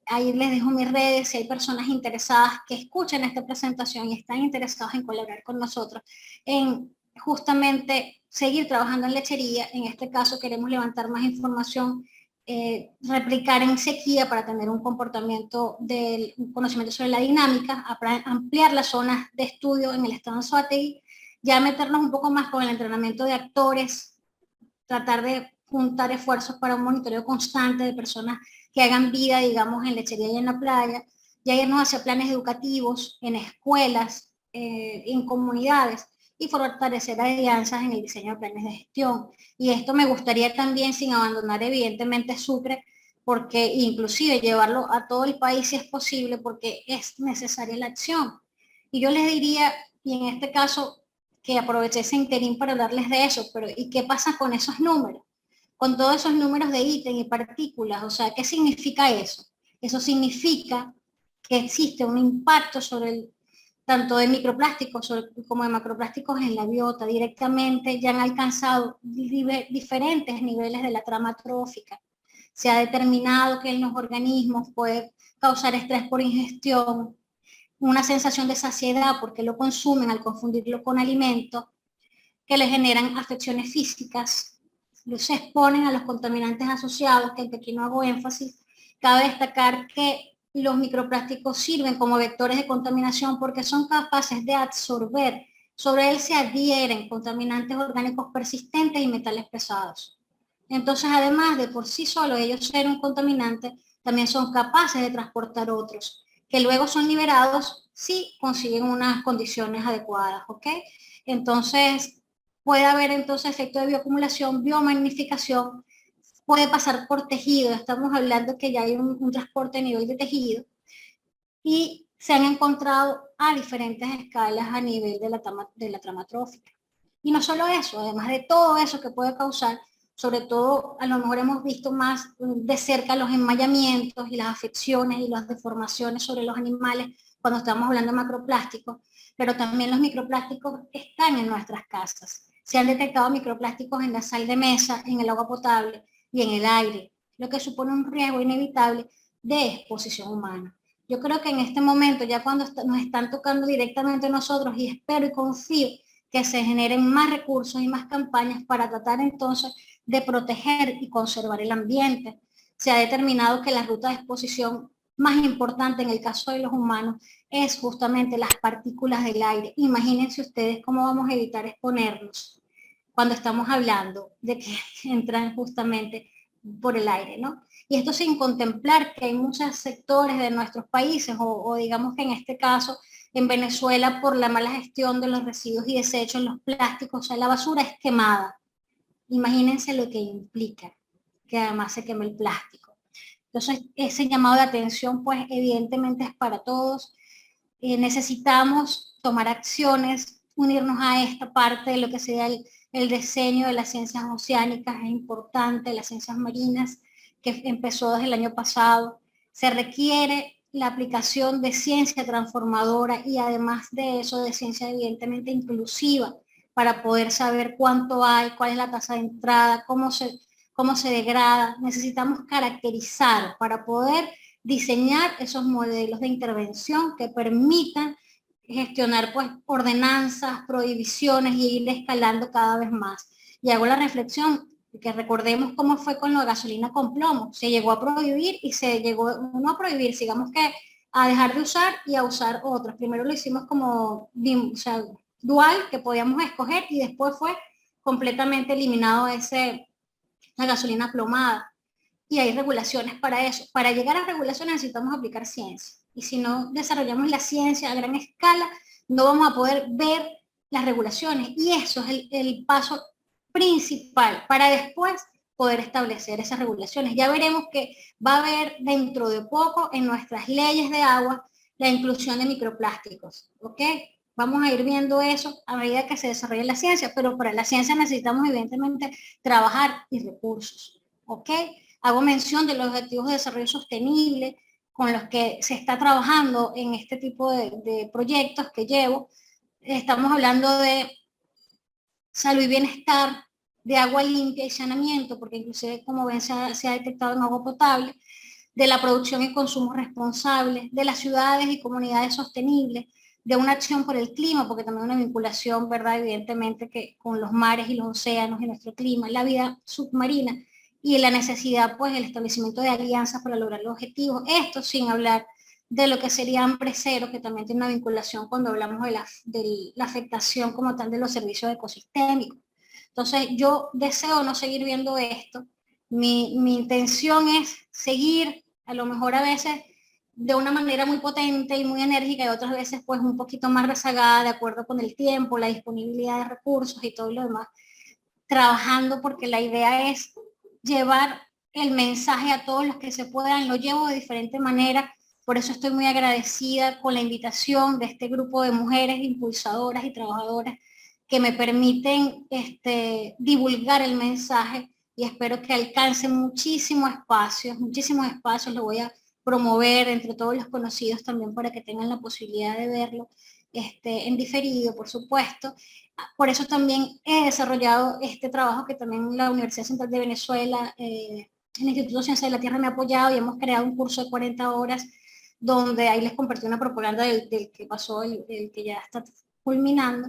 ahí les dejo mis redes, si hay personas interesadas que escuchen esta presentación y están interesados en colaborar con nosotros, en justamente seguir trabajando en lechería. En este caso queremos levantar más información, replicar en sequía para tener un comportamiento del conocimiento sobre la dinámica, ampliar las zonas de estudio en el estado de Anzoátegui, ya meternos un poco más con el entrenamiento de actores, tratar de juntar esfuerzos para un monitoreo constante de personas que hagan vida, digamos, en lechería y en la playa, ya irnos hacia planes educativos, en escuelas, en comunidades, y fortalecer alianzas en el diseño de planes de gestión. Y esto me gustaría también, sin abandonar evidentemente Sucre, porque inclusive llevarlo a todo el país si es posible, porque es necesaria la acción. Y yo les diría, y en este caso, que aproveché ese interín para hablarles de eso, pero ¿y qué pasa con esos números? Con todos esos números de ítem y partículas, o sea, ¿qué significa eso? Eso significa que existe un impacto sobre tanto de microplásticos como de macroplásticos en la biota. Directamente ya han alcanzado diferentes niveles de la trama trófica. Se ha determinado que en los organismos puede causar estrés por ingestión, una sensación de saciedad porque lo consumen al confundirlo con alimento, que le generan afecciones físicas, se exponen a los contaminantes asociados, que aquí no hago énfasis. Cabe destacar que los microplásticos sirven como vectores de contaminación porque son capaces de absorber, sobre él se adhieren contaminantes orgánicos persistentes y metales pesados. Entonces, además de por sí solo ellos ser un contaminante, también son capaces de transportar otros, que luego son liberados si consiguen unas condiciones adecuadas, ¿ok? Entonces, puede haber entonces efecto de bioacumulación, biomagnificación, puede pasar por tejido, estamos hablando que ya hay un transporte a nivel de tejido, y se han encontrado a diferentes escalas a nivel de la trama trófica. Y no solo eso, además de todo eso que puede causar, sobre todo a lo mejor hemos visto más de cerca los enmayamientos y las afecciones y las deformaciones sobre los animales cuando estamos hablando de macroplásticos, pero también los microplásticos están en nuestras casas. Se han detectado microplásticos en la sal de mesa, en el agua potable y en el aire, lo que supone un riesgo inevitable de exposición humana. Yo creo que en este momento, ya cuando nos están tocando directamente nosotros, y espero y confío que se generen más recursos y más campañas para tratar entonces de proteger y conservar el ambiente. Se ha determinado que la ruta de exposición más importante en el caso de los humanos es justamente las partículas del aire. Imagínense ustedes cómo vamos a evitar exponernos cuando estamos hablando de que entran justamente por el aire, ¿no? Y esto sin contemplar que hay muchos sectores de nuestros países, o digamos que en este caso en Venezuela, por la mala gestión de los residuos y desechos, los plásticos, o sea, la basura es quemada. Imagínense lo que implica que además se queme el plástico. Entonces, ese llamado de atención, pues evidentemente es para todos. Necesitamos tomar acciones, unirnos a esta parte de lo que sería el diseño de las ciencias oceánicas, es importante, las ciencias marinas, que empezó desde el año pasado. Se requiere la aplicación de ciencia transformadora y además de eso de ciencia evidentemente inclusiva para poder saber cuánto hay, cuál es la tasa de entrada, cómo se degrada. Necesitamos caracterizar para poder diseñar esos modelos de intervención que permitan gestionar pues ordenanzas, prohibiciones y ir escalando cada vez más. Y hago la reflexión, porque recordemos cómo fue con la gasolina con plomo, se llegó a prohibir y se llegó, no a prohibir, digamos que a dejar de usar y a usar otros. Primero lo hicimos como o sea, dual, que podíamos escoger, y después fue completamente eliminado la gasolina plomada. Y hay regulaciones para eso. Para llegar a regulaciones necesitamos aplicar ciencia. Y si no desarrollamos la ciencia a gran escala, no vamos a poder ver las regulaciones. Y eso es el paso principal para después poder establecer esas regulaciones. Ya veremos que va a haber dentro de poco en nuestras leyes de agua la inclusión de microplásticos, ¿ok? Vamos a ir viendo eso a medida que se desarrolle la ciencia, pero para la ciencia necesitamos evidentemente trabajar y recursos, ¿ok? Hago mención de los objetivos de desarrollo sostenible con los que se está trabajando en este tipo de proyectos que llevo. Estamos hablando de salud y bienestar, de agua limpia y saneamiento, porque inclusive, como ven, se ha detectado en agua potable, de la producción y consumo responsable, de las ciudades y comunidades sostenibles, de una acción por el clima, porque también una vinculación, ¿verdad? Evidentemente que con los mares y los océanos y nuestro clima, la vida submarina y la necesidad, pues, del establecimiento de alianzas para lograr los objetivos. Esto sin hablar de lo que sería hambre cero, que también tiene una vinculación cuando hablamos de la afectación como tal de los servicios ecosistémicos. Entonces, yo deseo no seguir viendo esto. Mi intención es seguir, a lo mejor a veces de una manera muy potente y muy enérgica, y otras veces pues un poquito más rezagada de acuerdo con el tiempo, la disponibilidad de recursos y todo lo demás, trabajando porque la idea es llevar el mensaje a todos los que se puedan. Lo llevo de diferente manera, por eso estoy muy agradecida con la invitación de este grupo de mujeres impulsadoras y trabajadoras que me permiten divulgar el mensaje, y espero que alcance muchísimos espacios, lo voy a promover entre todos los conocidos también para que tengan la posibilidad de verlo en diferido, por supuesto. Por eso también he desarrollado este trabajo que también la Universidad Central de Venezuela, el Instituto de Ciencia de la Tierra me ha apoyado, y hemos creado un curso de 40 horas donde ahí les compartí una propaganda del que pasó, el que ya está culminando,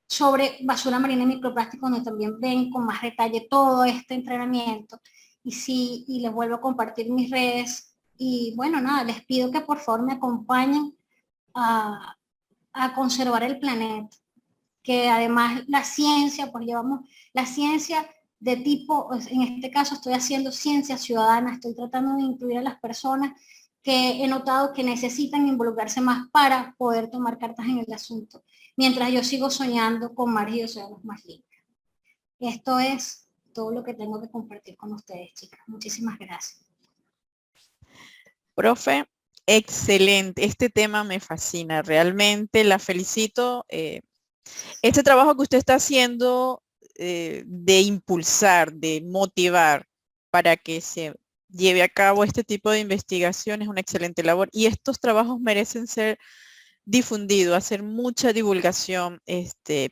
sobre basura marina y microplástico, donde también ven con más detalle todo este entrenamiento. Y sí, y les vuelvo a compartir mis redes. Y bueno, nada, les pido que por favor me acompañen a conservar el planeta, que además la ciencia, pues llevamos la ciencia de tipo, en este caso estoy haciendo ciencia ciudadana, estoy tratando de incluir a las personas que he notado que necesitan involucrarse más para poder tomar cartas en el asunto, mientras yo sigo soñando con mares y océanos más limpios. Esto es todo lo que tengo que compartir con ustedes, chicas. Muchísimas gracias. Profe, excelente. Este tema me fascina. Realmente la felicito. Este trabajo que usted está haciendo de impulsar, de motivar para que se lleve a cabo este tipo de investigación es una excelente labor. Y estos trabajos merecen ser difundidos, hacer mucha divulgación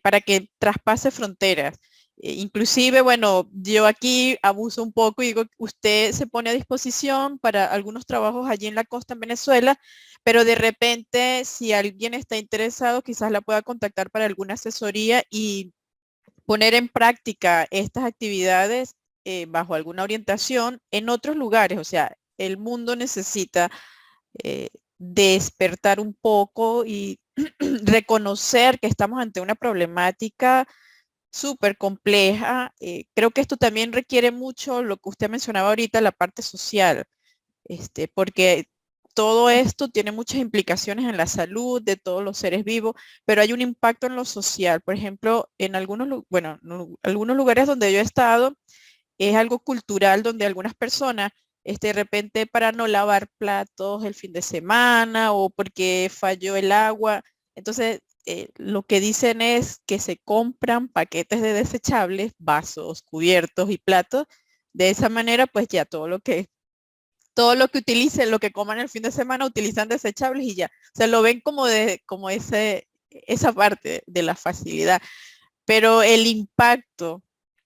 para que traspase fronteras. Inclusive, bueno, yo aquí abuso un poco y digo, usted se pone a disposición para algunos trabajos allí en la costa en Venezuela, pero de repente, si alguien está interesado, quizás la pueda contactar para alguna asesoría y poner en práctica estas actividades bajo alguna orientación en otros lugares. O sea, el mundo necesita despertar un poco y reconocer que estamos ante una problemática súper compleja. Creo que esto también requiere mucho lo que usted mencionaba ahorita, la parte social, porque todo esto tiene muchas implicaciones en la salud de todos los seres vivos, pero hay un impacto en lo social. Por ejemplo, en algunos lugares donde yo he estado, es algo cultural donde algunas personas, de repente para no lavar platos el fin de semana o porque falló el agua, entonces lo que dicen es que se compran paquetes de desechables, vasos, cubiertos y platos. De esa manera, pues ya todo lo que utilicen, lo que coman el fin de semana, utilizan desechables y ya. O sea, lo ven como esa parte de la facilidad. Pero el impacto,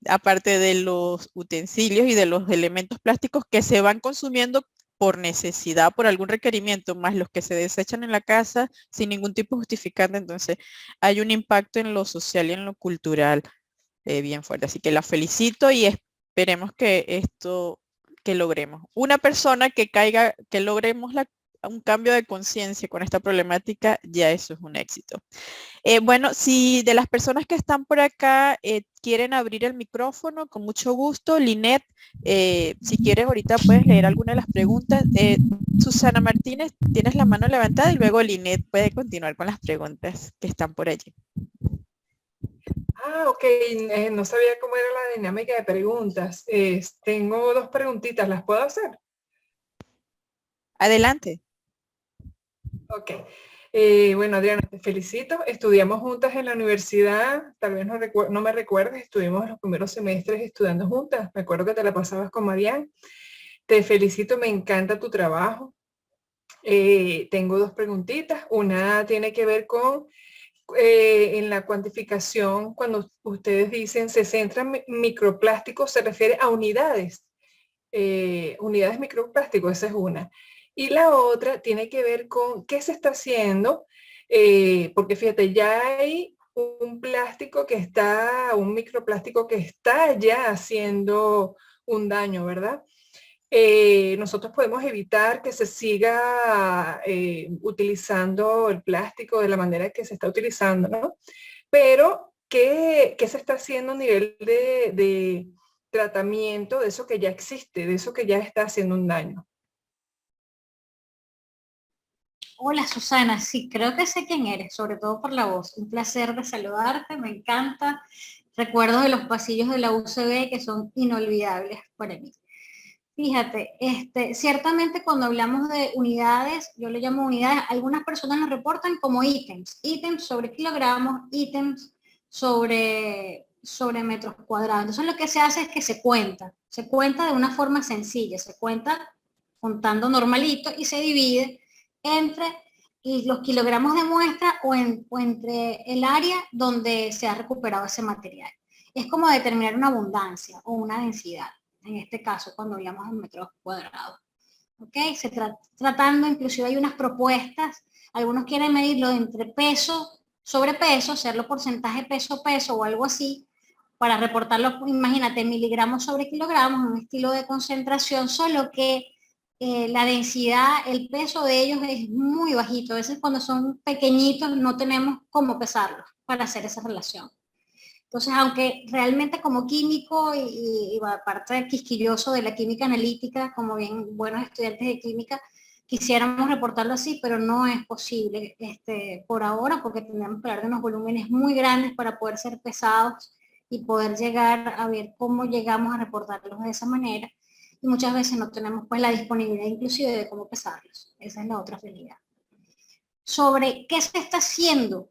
aparte de los utensilios y de los elementos plásticos que se van consumiendo por necesidad, por algún requerimiento, más los que se desechan en la casa sin ningún tipo de justificante, entonces hay un impacto en lo social y en lo cultural. bien fuerte. Así que la felicito y esperemos que esto, que logremos. Una persona que caiga, que logremos un cambio de conciencia con esta problemática, ya eso es un éxito. Bueno, si de las personas que están por acá quieren abrir el micrófono, con mucho gusto. Linet, si quieres ahorita puedes leer alguna de las preguntas. Susana Martínez, tienes la mano levantada y luego Linet puede continuar con las preguntas que están por allí. Ok, no sabía cómo era la dinámica de preguntas. Tengo dos preguntitas, ¿las puedo hacer? Adelante. Ok. Bueno, Adriana, te felicito. Estudiamos juntas en la universidad, tal vez no me recuerdes, estuvimos los primeros semestres estudiando juntas. Me acuerdo que te la pasabas con Marian. Te felicito, me encanta tu trabajo. Tengo dos preguntitas. Una tiene que ver con en la cuantificación, cuando ustedes dicen se centran microplásticos, se refiere a unidades. Unidades microplásticos, esa es una. Y la otra tiene que ver con qué se está haciendo, porque fíjate, ya hay un microplástico que está ya haciendo un daño, ¿verdad? Nosotros podemos evitar que se siga utilizando el plástico de la manera que se está utilizando, ¿no? Pero, ¿qué se está haciendo a nivel de tratamiento de eso que ya existe, de eso que ya está haciendo un daño? Hola Susana, sí, creo que sé quién eres, sobre todo por la voz. Un placer de saludarte, me encanta. Recuerdos de los pasillos de la UCB que son inolvidables para mí. Fíjate, ciertamente cuando hablamos de unidades, yo le llamo unidades, algunas personas nos reportan como ítems sobre kilogramos, ítems sobre metros cuadrados. Entonces lo que se hace es que se cuenta de una forma sencilla, se cuenta contando normalito y se divide entre los kilogramos de muestra o entre el área donde se ha recuperado ese material. Es como determinar una abundancia o una densidad, en este caso cuando hablamos en metros cuadrados. ¿Ok? Tratando, inclusive hay unas propuestas, algunos quieren medirlo entre peso, sobrepeso, hacerlo porcentaje peso-peso o algo así, para reportarlo, imagínate, miligramos sobre kilogramos, un estilo de concentración, solo que la densidad, el peso de ellos es muy bajito. A veces cuando son pequeñitos no tenemos cómo pesarlos para hacer esa relación. Entonces, aunque realmente como químico y aparte de quisquilloso de la química analítica, como bien buenos estudiantes de química, quisiéramos reportarlo así, pero no es posible por ahora, porque tendríamos que hablar de unos volúmenes muy grandes para poder ser pesados y poder llegar a ver cómo llegamos a reportarlos de esa manera. Y muchas veces no tenemos pues la disponibilidad inclusive de cómo pesarlos. Esa es la otra realidad. Sobre qué se está haciendo,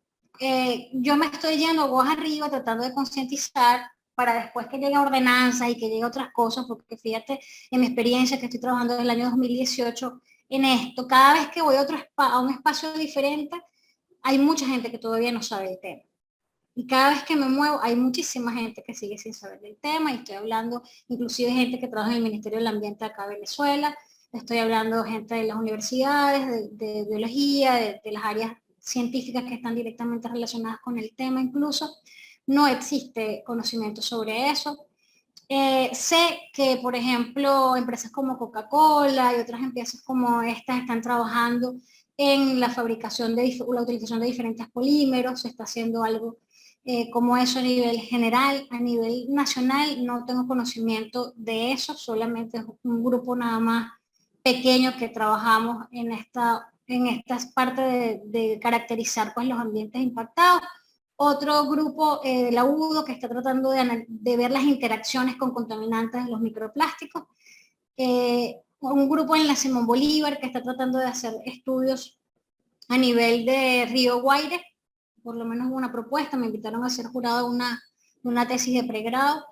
yo me estoy yendo voz arriba tratando de concientizar para después que llegue a ordenanzas y que llegue a otras cosas, porque fíjate, en mi experiencia que estoy trabajando desde el año 2018 en esto, cada vez que voy a un espacio diferente, hay mucha gente que todavía no sabe el tema. Y cada vez que me muevo, hay muchísima gente que sigue sin saber del tema, y estoy hablando inclusive de gente que trabaja en el Ministerio del Ambiente acá en Venezuela, estoy hablando de gente de las universidades, de biología, de las áreas científicas que están directamente relacionadas con el tema incluso. No existe conocimiento sobre eso. Sé que, por ejemplo, empresas como Coca-Cola y otras empresas como estas están trabajando en la fabricación la utilización de diferentes polímeros, se está haciendo algo como eso a nivel general. A nivel nacional no tengo conocimiento de eso, solamente es un grupo nada más pequeño que trabajamos en esta parte de caracterizar pues, los ambientes impactados. Otro grupo de la UDO que está tratando de ver las interacciones con contaminantes de los microplásticos. Un grupo en la Simón Bolívar que está tratando de hacer estudios a nivel de Río Guaire, por lo menos una propuesta, me invitaron a ser jurado una tesis de pregrado,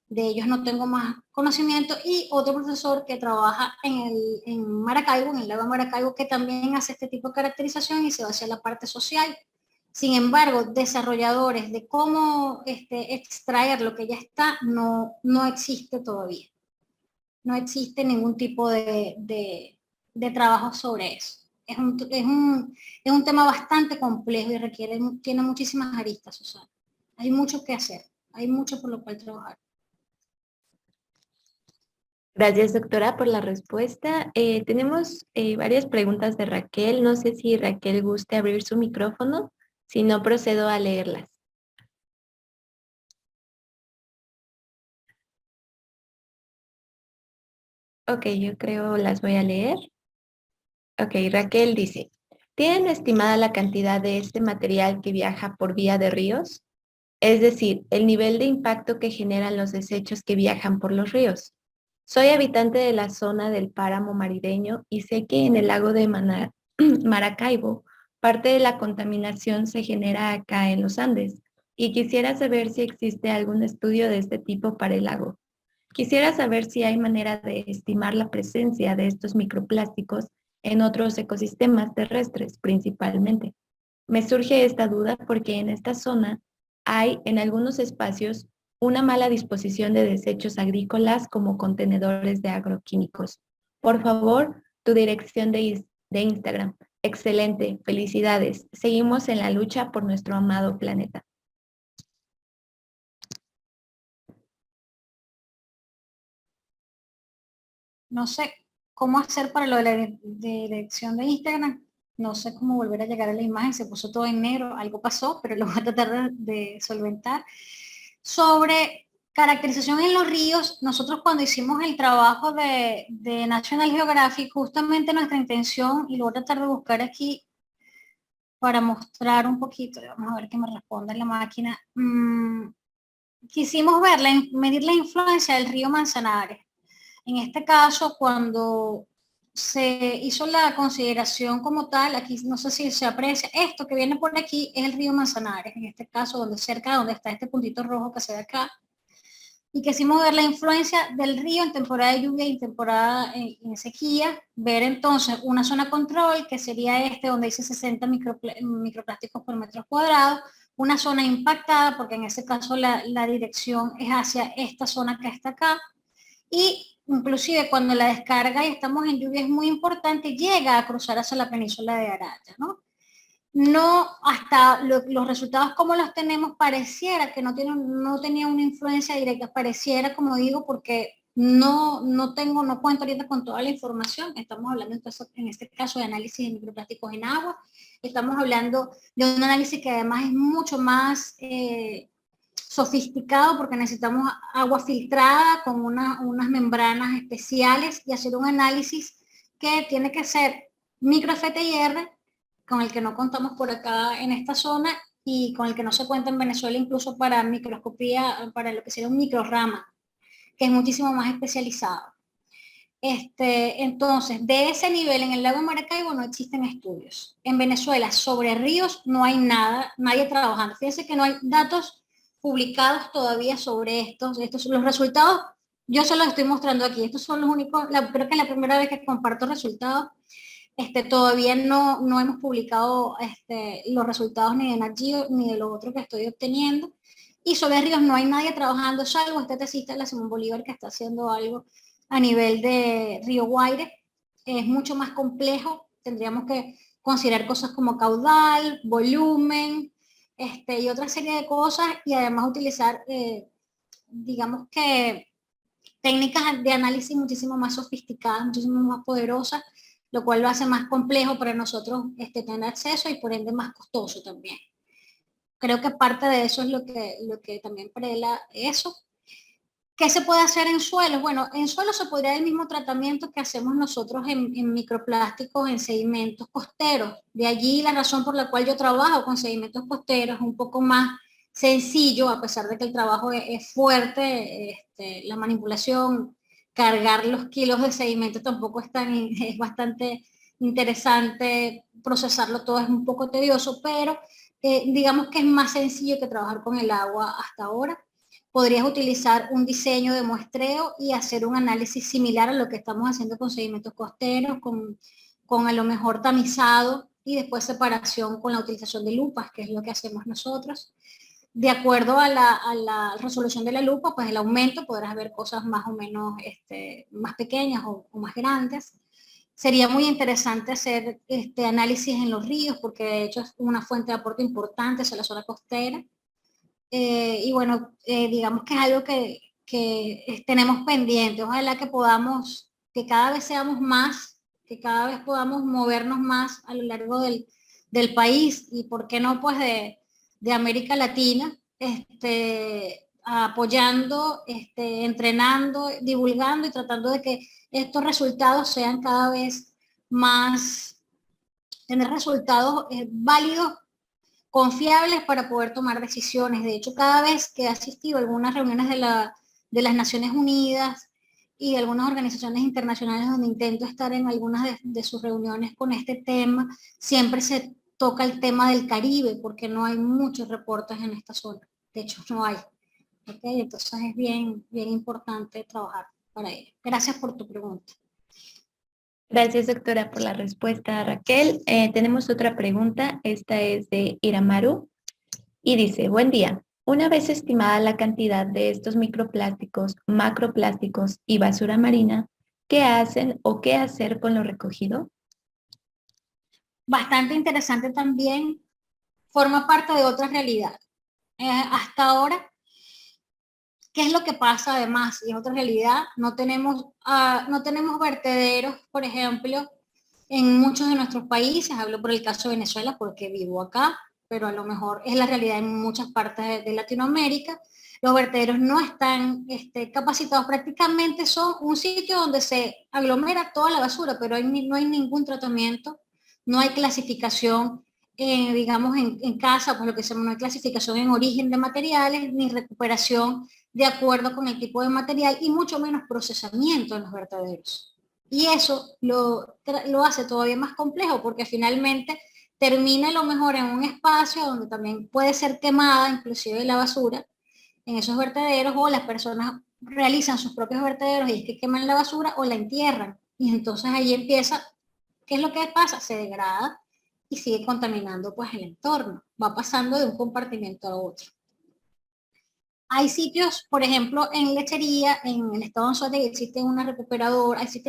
de ellos no tengo más conocimiento, y otro profesor que trabaja en Maracaibo, en el lago Maracaibo, que también hace este tipo de caracterización y se va hacia la parte social. Sin embargo, desarrolladores de cómo extraer lo que ya está, no existe todavía. No existe ningún tipo de trabajo sobre eso. Es un tema bastante complejo y tiene muchísimas aristas, Susana. Hay mucho que hacer. hay mucho por lo cual trabajar. Gracias, doctora, por la respuesta. Tenemos varias preguntas de Raquel. No sé si Raquel guste abrir su micrófono. Si no, procedo a leerlas. Ok, yo creo las voy a leer. Ok, Raquel dice, ¿tienen estimada la cantidad de este material que viaja por vía de ríos? Es decir, el nivel de impacto que generan los desechos que viajan por los ríos. Soy habitante de la zona del páramo marideño y sé que en el lago de Maracaibo, parte de la contaminación se genera acá en los Andes y quisiera saber si existe algún estudio de este tipo para el lago. Quisiera saber si hay manera de estimar la presencia de estos microplásticos en otros ecosistemas terrestres principalmente. Me surge esta duda porque en esta zona hay en algunos espacios una mala disposición de desechos agrícolas como contenedores de agroquímicos. Por favor, tu dirección de Instagram. Excelente, felicidades. Seguimos en la lucha por nuestro amado planeta. No sé cómo hacer para lo de la dirección de Instagram. No sé cómo volver a llegar a la imagen. Se puso todo en negro. Algo pasó, pero lo voy a tratar de solventar. Sobre caracterización en los ríos, nosotros cuando hicimos el trabajo de National Geographic, justamente nuestra intención, y lo voy a tratar de buscar aquí para mostrar un poquito, vamos a ver que me responda la máquina. Quisimos medir la influencia del río Manzanares. En este caso, cuando se hizo la consideración como tal, aquí no sé si se aprecia, esto que viene por aquí es el río Manzanares, en este caso, donde cerca de donde está este puntito rojo que se ve acá, y quisimos ver la influencia del río en temporada de lluvia y en temporada en sequía, ver entonces una zona control, que sería donde dice 60 microplásticos por metro cuadrado, una zona impactada, porque en ese caso la dirección es hacia esta zona que está acá, y inclusive cuando la descarga y estamos en lluvia es muy importante, llega a cruzar hacia la península de Araya, ¿no? No, hasta los resultados como los tenemos, pareciera que no tenía una influencia directa, pareciera, como digo, porque no cuento ahorita con toda la información. Estamos hablando entonces, en este caso, de análisis de microplásticos en agua. Estamos hablando de un análisis que además es mucho más sofisticado, porque necesitamos agua filtrada con unas membranas especiales y hacer un análisis que tiene que ser micro FTIR, con el que no contamos por acá en esta zona y con el que no se cuenta en Venezuela incluso para microscopía, para lo que sería un microrama, que es muchísimo más especializado. Entonces, de ese nivel en el lago Maracaibo no existen estudios. En Venezuela sobre ríos no hay nada, nadie trabajando. Fíjense que no hay datos publicados todavía sobre estos los resultados. Yo se los estoy mostrando aquí. Estos son los únicos, creo que es la primera vez que comparto resultados. Todavía no hemos publicado los resultados ni de Nat Geo ni de lo otro que estoy obteniendo. Y sobre ríos no hay nadie trabajando, salvo este tesista de la Simón Bolívar que está haciendo algo a nivel de Río Guaire. Es mucho más complejo, tendríamos que considerar cosas como caudal, volumen, y otra serie de cosas, y además utilizar, digamos que, técnicas de análisis muchísimo más sofisticadas, muchísimo más poderosas, lo cual lo hace más complejo para nosotros tener acceso y por ende más costoso también. Creo que parte de eso es lo que también prela eso. ¿Qué se puede hacer en suelos? Bueno, en suelos se podría el mismo tratamiento que hacemos nosotros en microplásticos, en sedimentos costeros. De allí la razón por la cual yo trabajo con sedimentos costeros es un poco más sencillo, a pesar de que el trabajo es fuerte, la manipulación, cargar los kilos de sedimento tampoco es bastante interesante, procesarlo todo es un poco tedioso, pero digamos que es más sencillo que trabajar con el agua hasta ahora. Podrías utilizar un diseño de muestreo y hacer un análisis similar a lo que estamos haciendo con sedimentos costeros, con a lo mejor tamizado y después separación con la utilización de lupas, que es lo que hacemos nosotros. De acuerdo a la resolución de la lupa, pues el aumento, podrás ver cosas más o menos más pequeñas o más grandes. Sería muy interesante hacer análisis en los ríos, porque de hecho es una fuente de aporte importante hacia la zona costera. y bueno, digamos que es algo que tenemos pendiente. Ojalá que podamos, que cada vez seamos más, que cada vez podamos movernos más a lo largo del país y por qué no pues de América Latina, apoyando, entrenando, divulgando y tratando de que estos resultados sean cada vez más, tener resultados válidos, confiables para poder tomar decisiones. De hecho, cada vez que he asistido a algunas reuniones de las Naciones Unidas y algunas organizaciones internacionales donde intento estar en algunas de sus reuniones con este tema, siempre se toca el tema del Caribe, porque no hay muchos reportes en esta zona. De hecho, no hay. ¿Okay? Entonces es bien, bien importante trabajar para ello. Gracias por tu pregunta. Gracias, doctora, por la respuesta, Raquel. Tenemos otra pregunta. Esta es de Iramaru y dice, buen día. Una vez estimada la cantidad de estos microplásticos, macroplásticos y basura marina, ¿qué hacen o qué hacer con lo recogido? Bastante interesante también. Forma parte de otra realidad. Hasta ahora, ¿qué es lo que pasa además? Y en otra realidad, no tenemos vertederos, por ejemplo, en muchos de nuestros países. Hablo por el caso de Venezuela porque vivo acá, pero a lo mejor es la realidad en muchas partes de Latinoamérica. Los vertederos no están capacitados, prácticamente son un sitio donde se aglomera toda la basura, pero no hay ningún tratamiento, no hay clasificación, digamos, en casa, pues lo que se llama, no hay clasificación en origen de materiales, ni recuperación de acuerdo con el tipo de material, y mucho menos procesamiento en los vertederos. Y eso lo hace todavía más complejo, porque finalmente termina a lo mejor en un espacio donde también puede ser quemada, inclusive la basura, en esos vertederos, o las personas realizan sus propios vertederos y es que queman la basura o la entierran. Y entonces ahí empieza, ¿qué es lo que pasa? Se degrada y sigue contaminando pues el entorno. Va pasando de un compartimento a otro. Hay sitios, por ejemplo, en lechería, en el estado de Anzoátegui existen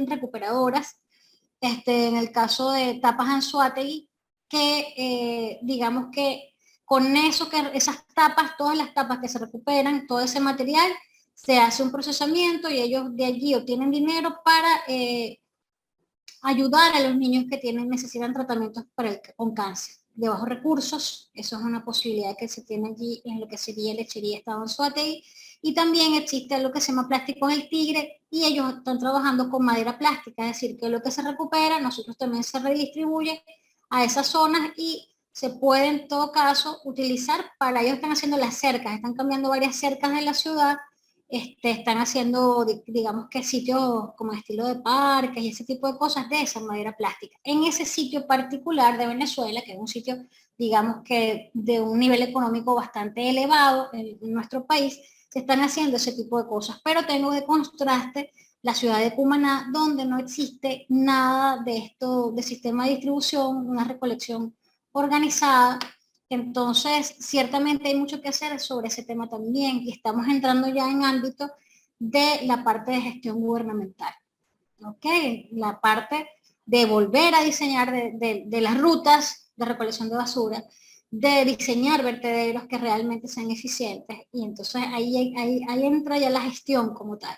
recuperadoras, en el caso de Tapas Anzoátegui, que digamos que con eso, que esas tapas, todas las tapas que se recuperan, todo ese material, se hace un procesamiento y ellos de allí obtienen dinero para ayudar a los niños que necesitan tratamientos con cáncer de bajos recursos. Eso es una posibilidad que se tiene allí en lo que sería lechería Estado Anzoátegui. Y también existe lo que se llama Plásticos del Tigre, y ellos están trabajando con madera plástica, es decir, que lo que se recupera, nosotros también se redistribuye a esas zonas y se puede en todo caso utilizar para, ellos están haciendo las cercas, están cambiando varias cercas de la ciudad, están haciendo, digamos que sitios como estilo de parques y ese tipo de cosas de esa madera plástica. En ese sitio particular de Venezuela, que es un sitio, digamos que de un nivel económico bastante elevado en nuestro país, se están haciendo ese tipo de cosas. Pero tengo de contraste la ciudad de Cumaná, donde no existe nada de esto, de sistema de distribución, una recolección organizada. Entonces, ciertamente hay mucho que hacer sobre ese tema también, y estamos entrando ya en ámbito de la parte de gestión gubernamental. ¿Ok? La parte de volver a diseñar de las rutas de recolección de basura, de diseñar vertederos que realmente sean eficientes, y entonces ahí entra ya la gestión como tal.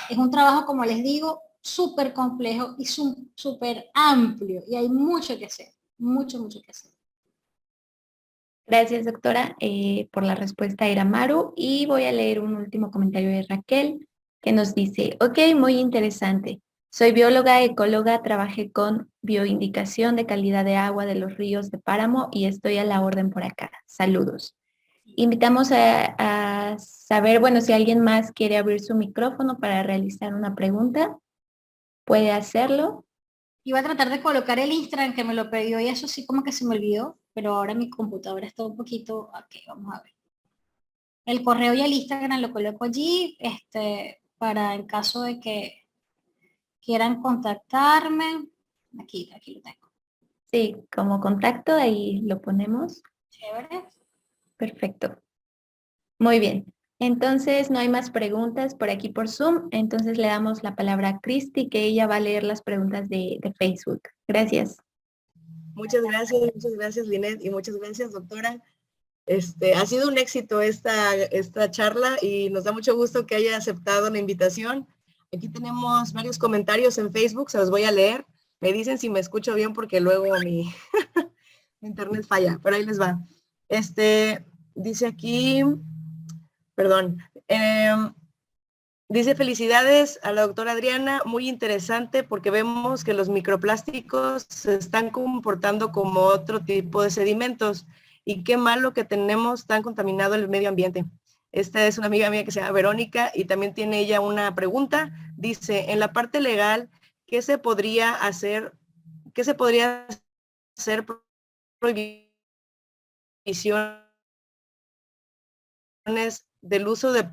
Es un trabajo, como les digo, súper complejo y súper amplio, y hay mucho que hacer, mucho que hacer. Gracias, doctora, por la respuesta, Iramaru. Y voy a leer un último comentario de Raquel, que nos dice, ok, muy interesante. Soy bióloga, ecóloga, trabajé con bioindicación de calidad de agua de los ríos de Páramo y estoy a la orden por acá. Saludos. Invitamos a saber, bueno, si alguien más quiere abrir su micrófono para realizar una pregunta, puede hacerlo. Iba a tratar de colocar el Instagram que me lo pidió y eso sí como que se me olvidó, pero ahora mi computadora está un poquito, ok, vamos a ver. El correo y el Instagram lo coloco allí, para en caso de que quieran contactarme. Aquí lo tengo. Sí, como contacto, ahí lo ponemos. Chévere. Perfecto. Muy bien. Entonces, no hay más preguntas por aquí por Zoom. Entonces, le damos la palabra a Cristi, que ella va a leer las preguntas de Facebook. Gracias. Muchas gracias, Linet, y muchas gracias, doctora. Ha sido un éxito esta charla y nos da mucho gusto que haya aceptado la invitación. Aquí tenemos varios comentarios en Facebook, se los voy a leer. Me dicen si me escucho bien porque luego mi internet falla, pero ahí les va. Dice aquí, perdón, dice felicidades a la doctora Adriana, muy interesante porque vemos que los microplásticos se están comportando como otro tipo de sedimentos y qué malo que tenemos tan contaminado el medio ambiente. Esta es una amiga mía que se llama Verónica y también tiene ella una pregunta. Dice, en la parte legal, ¿qué se podría hacer prohibiciones del uso de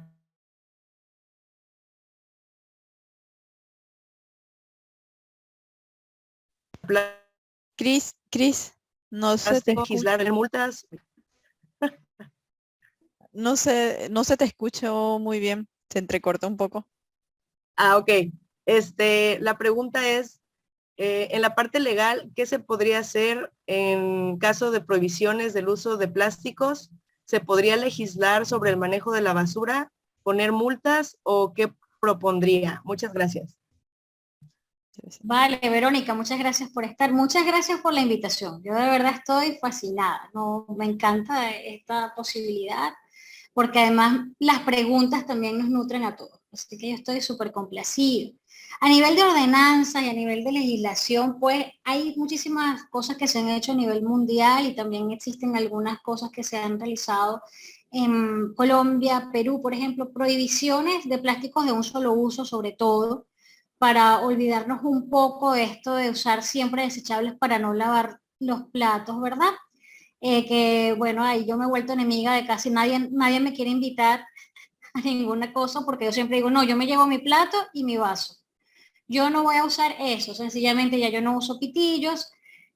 Cris, no se te escucha. multas? No se te escuchó muy bien, se entrecorta un poco. Ok. La pregunta es, en la parte legal, ¿qué se podría hacer en caso de prohibiciones del uso de plásticos? ¿Se podría legislar sobre el manejo de la basura, poner multas o qué propondría? Muchas gracias. Vale, Verónica, muchas gracias por estar. Muchas gracias por la invitación. Yo de verdad estoy fascinada. No, me encanta esta posibilidad, porque además las preguntas también nos nutren a todos. Así que yo estoy súper complacida. A nivel de ordenanza y a nivel de legislación, pues hay muchísimas cosas que se han hecho a nivel mundial y también existen algunas cosas que se han realizado en Colombia, Perú, por ejemplo, prohibiciones de plásticos de un solo uso, sobre todo, para olvidarnos un poco esto de usar siempre desechables para no lavar los platos, ¿verdad? Que bueno, ahí yo me he vuelto enemiga de casi nadie, nadie me quiere invitar a ninguna cosa porque yo siempre digo, no, yo me llevo mi plato y mi vaso. Yo no voy a usar eso, sencillamente ya yo no uso pitillos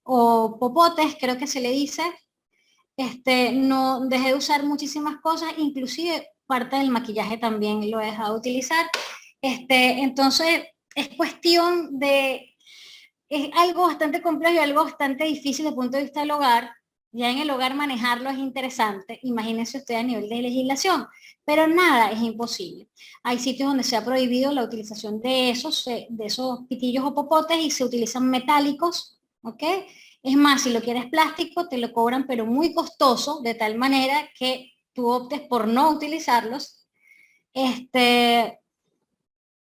o popotes, creo que se le dice. No dejé de usar muchísimas cosas, inclusive parte del maquillaje también lo he dejado de utilizar. Entonces es cuestión de, es algo bastante complejo y algo bastante difícil desde el punto de vista del hogar. Ya en el hogar manejarlo es interesante, imagínense usted a nivel de legislación, pero nada es imposible. Hay sitios donde se ha prohibido la utilización de esos pitillos o popotes y se utilizan metálicos, ¿ok? Es más, si lo quieres plástico, te lo cobran, pero muy costoso, de tal manera que tú optes por no utilizarlos.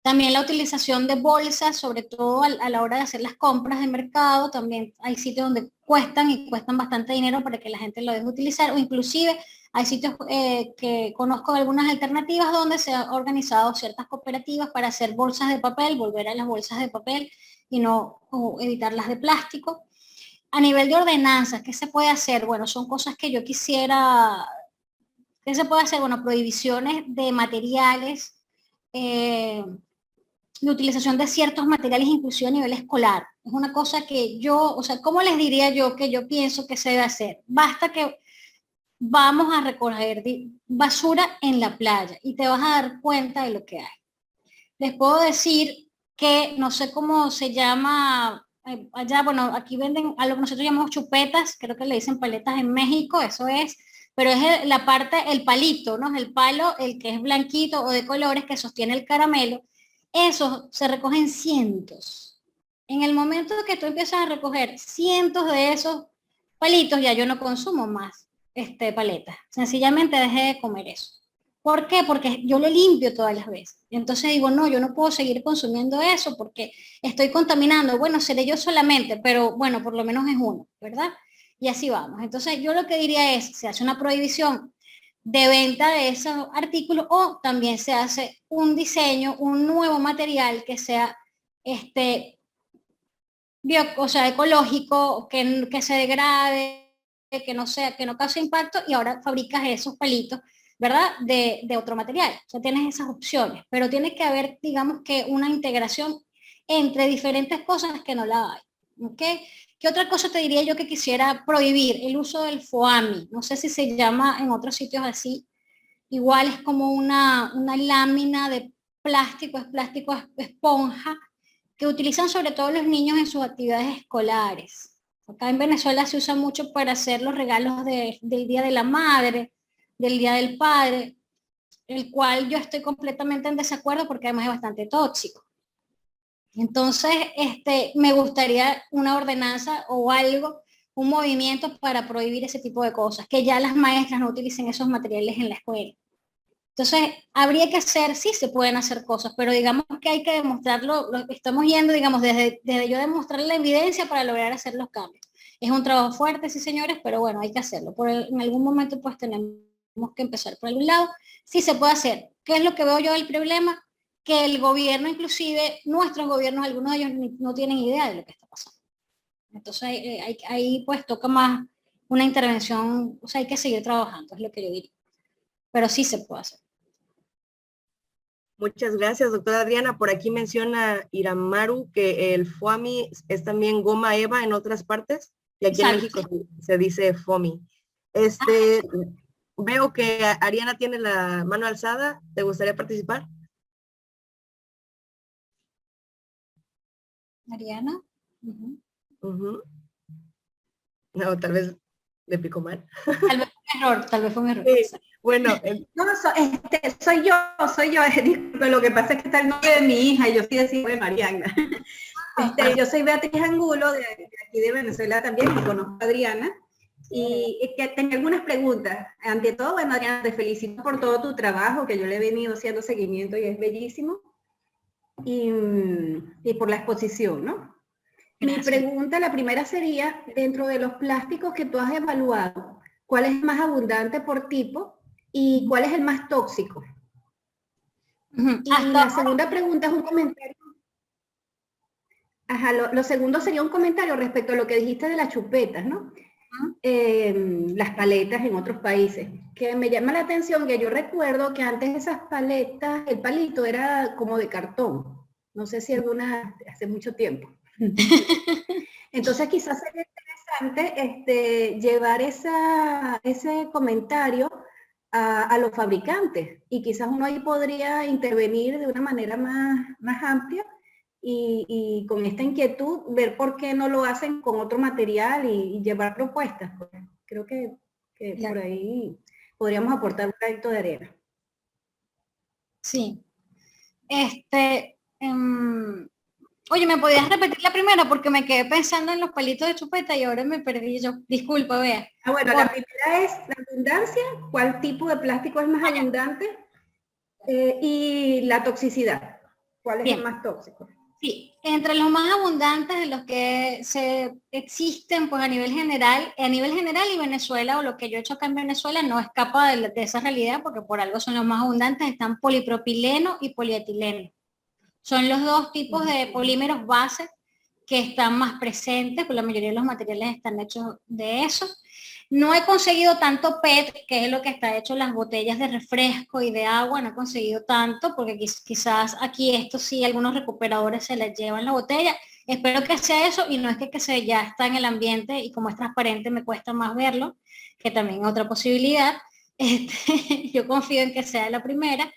También la utilización de bolsas, sobre todo a la hora de hacer las compras de mercado, también hay sitios donde cuestan y cuestan bastante dinero para que la gente lo deje utilizar, o inclusive hay sitios que conozco de algunas alternativas donde se han organizado ciertas cooperativas para hacer bolsas de papel, volver a las bolsas de papel y no evitar las de plástico. A nivel de ordenanzas, ¿qué se puede hacer? Bueno, son cosas que yo quisiera, ¿qué se puede hacer? Bueno, prohibiciones de materiales, de utilización de ciertos materiales, inclusive a nivel escolar. Es una cosa que yo, o sea, ¿cómo les diría yo que yo pienso que se debe hacer? Basta que vamos a recoger basura en la playa y te vas a dar cuenta de lo que hay. Les puedo decir que no sé cómo se llama allá, bueno, aquí venden a lo que nosotros llamamos chupetas, creo que le dicen paletas en México, eso es, pero es la parte, el palito, ¿no? El palo, el que es blanquito o de colores que sostiene el caramelo, esos se recogen cientos. En el momento que tú empiezas a recoger cientos de esos palitos, ya yo no consumo más paletas. Sencillamente dejé de comer eso. ¿Por qué? Porque yo lo limpio todas las veces. Entonces digo, no, yo no puedo seguir consumiendo eso porque estoy contaminando. Bueno, seré yo solamente, pero bueno, por lo menos es uno, ¿verdad? Y así vamos. Entonces yo lo que diría es, se hace una prohibición de venta de esos artículos o también se hace un diseño, un nuevo material que sea o sea, ecológico, que se degrade, que no sea, que no cause impacto y ahora fabricas esos palitos, ¿verdad? De otro material. O sea, tienes esas opciones, pero tiene que haber, digamos que una integración entre diferentes cosas que no la hay. ¿Ok? ¿Qué otra cosa te diría yo que quisiera prohibir? El uso del foami. No sé si se llama en otros sitios así. Igual es como una lámina de plástico, es plástico esponja, que utilizan sobre todo los niños en sus actividades escolares. Acá en Venezuela se usa mucho para hacer los regalos del Día de la Madre, del Día del Padre, el cual yo estoy completamente en desacuerdo porque además es bastante tóxico. Entonces, me gustaría una ordenanza o algo, un movimiento para prohibir ese tipo de cosas, que ya las maestras no utilicen esos materiales en la escuela. Entonces, habría que hacer, sí se pueden hacer cosas, pero digamos que hay que demostrarlo, lo estamos yendo, digamos, desde yo demostrar la evidencia para lograr hacer los cambios. Es un trabajo fuerte, sí señores, pero bueno, hay que hacerlo. En algún momento pues tenemos que empezar por algún lado. Sí se puede hacer. ¿Qué es lo que veo yo del problema? Que el gobierno, inclusive nuestros gobiernos, algunos de ellos no tienen idea de lo que está pasando. Entonces ahí pues toca más una intervención, o sea, hay que seguir trabajando, es lo que yo diría. Pero sí se puede hacer. Muchas gracias, doctora Adriana. Por aquí menciona Iramaru que el FOAMI es también goma eva en otras partes, y aquí en México se dice FOMI. Veo que Ariana tiene la mano alzada. ¿Te gustaría participar? Ariana. No, tal vez le pico mal. Tal vez fue un error. Sí. Bueno, no, soy yo, disculpe, lo que pasa es que está el nombre de mi hija y yo sí decía de Mariana. Yo soy Beatriz Angulo, de aquí de Venezuela también, y conozco a Adriana, y es que tengo algunas preguntas. Ante todo, bueno, Adriana, te felicito por todo tu trabajo, que yo le he venido haciendo seguimiento y es bellísimo, y por la exposición, ¿no? Gracias. Mi pregunta, la primera sería, dentro de los plásticos que tú has evaluado, ¿cuál es el más abundante por tipo y cuál es el más tóxico? Y la segunda pregunta es un comentario. Ajá, lo segundo sería un comentario respecto a lo que dijiste de las chupetas, ¿no? Las paletas en otros países, que me llama la atención que yo recuerdo que antes esas paletas, el palito era como de cartón, no sé si alguna, hace mucho tiempo. Entonces quizás sería interesante llevar ese comentario a los fabricantes, y quizás uno ahí podría intervenir de una manera más amplia y con esta inquietud ver por qué no lo hacen con otro material y llevar propuestas. Creo que claro, por ahí podríamos aportar un granito de arena. Sí. Oye, ¿me podías repetir la primera? Porque me quedé pensando en los palitos de chupeta y ahora me perdí yo. Disculpa, Bea. Bueno, la primera es la abundancia, cuál tipo de plástico es más abundante, y la toxicidad, cuál es el más tóxico. Sí, entre los más abundantes de los que se existen pues a nivel general y Venezuela, o lo que yo he hecho acá en Venezuela, no escapa de esa realidad porque por algo son los más abundantes, están polipropileno y polietileno. Son los dos tipos de polímeros base que están más presentes, pues la mayoría de los materiales están hechos de eso. No he conseguido tanto PET, que es lo que está hecho en las botellas de refresco y de agua, no he conseguido tanto, porque quizás aquí esto sí, algunos recuperadores se les llevan la botella. Espero que sea eso, y no es que ya está en el ambiente y como es transparente me cuesta más verlo, que también es otra posibilidad. Yo confío en que sea la primera.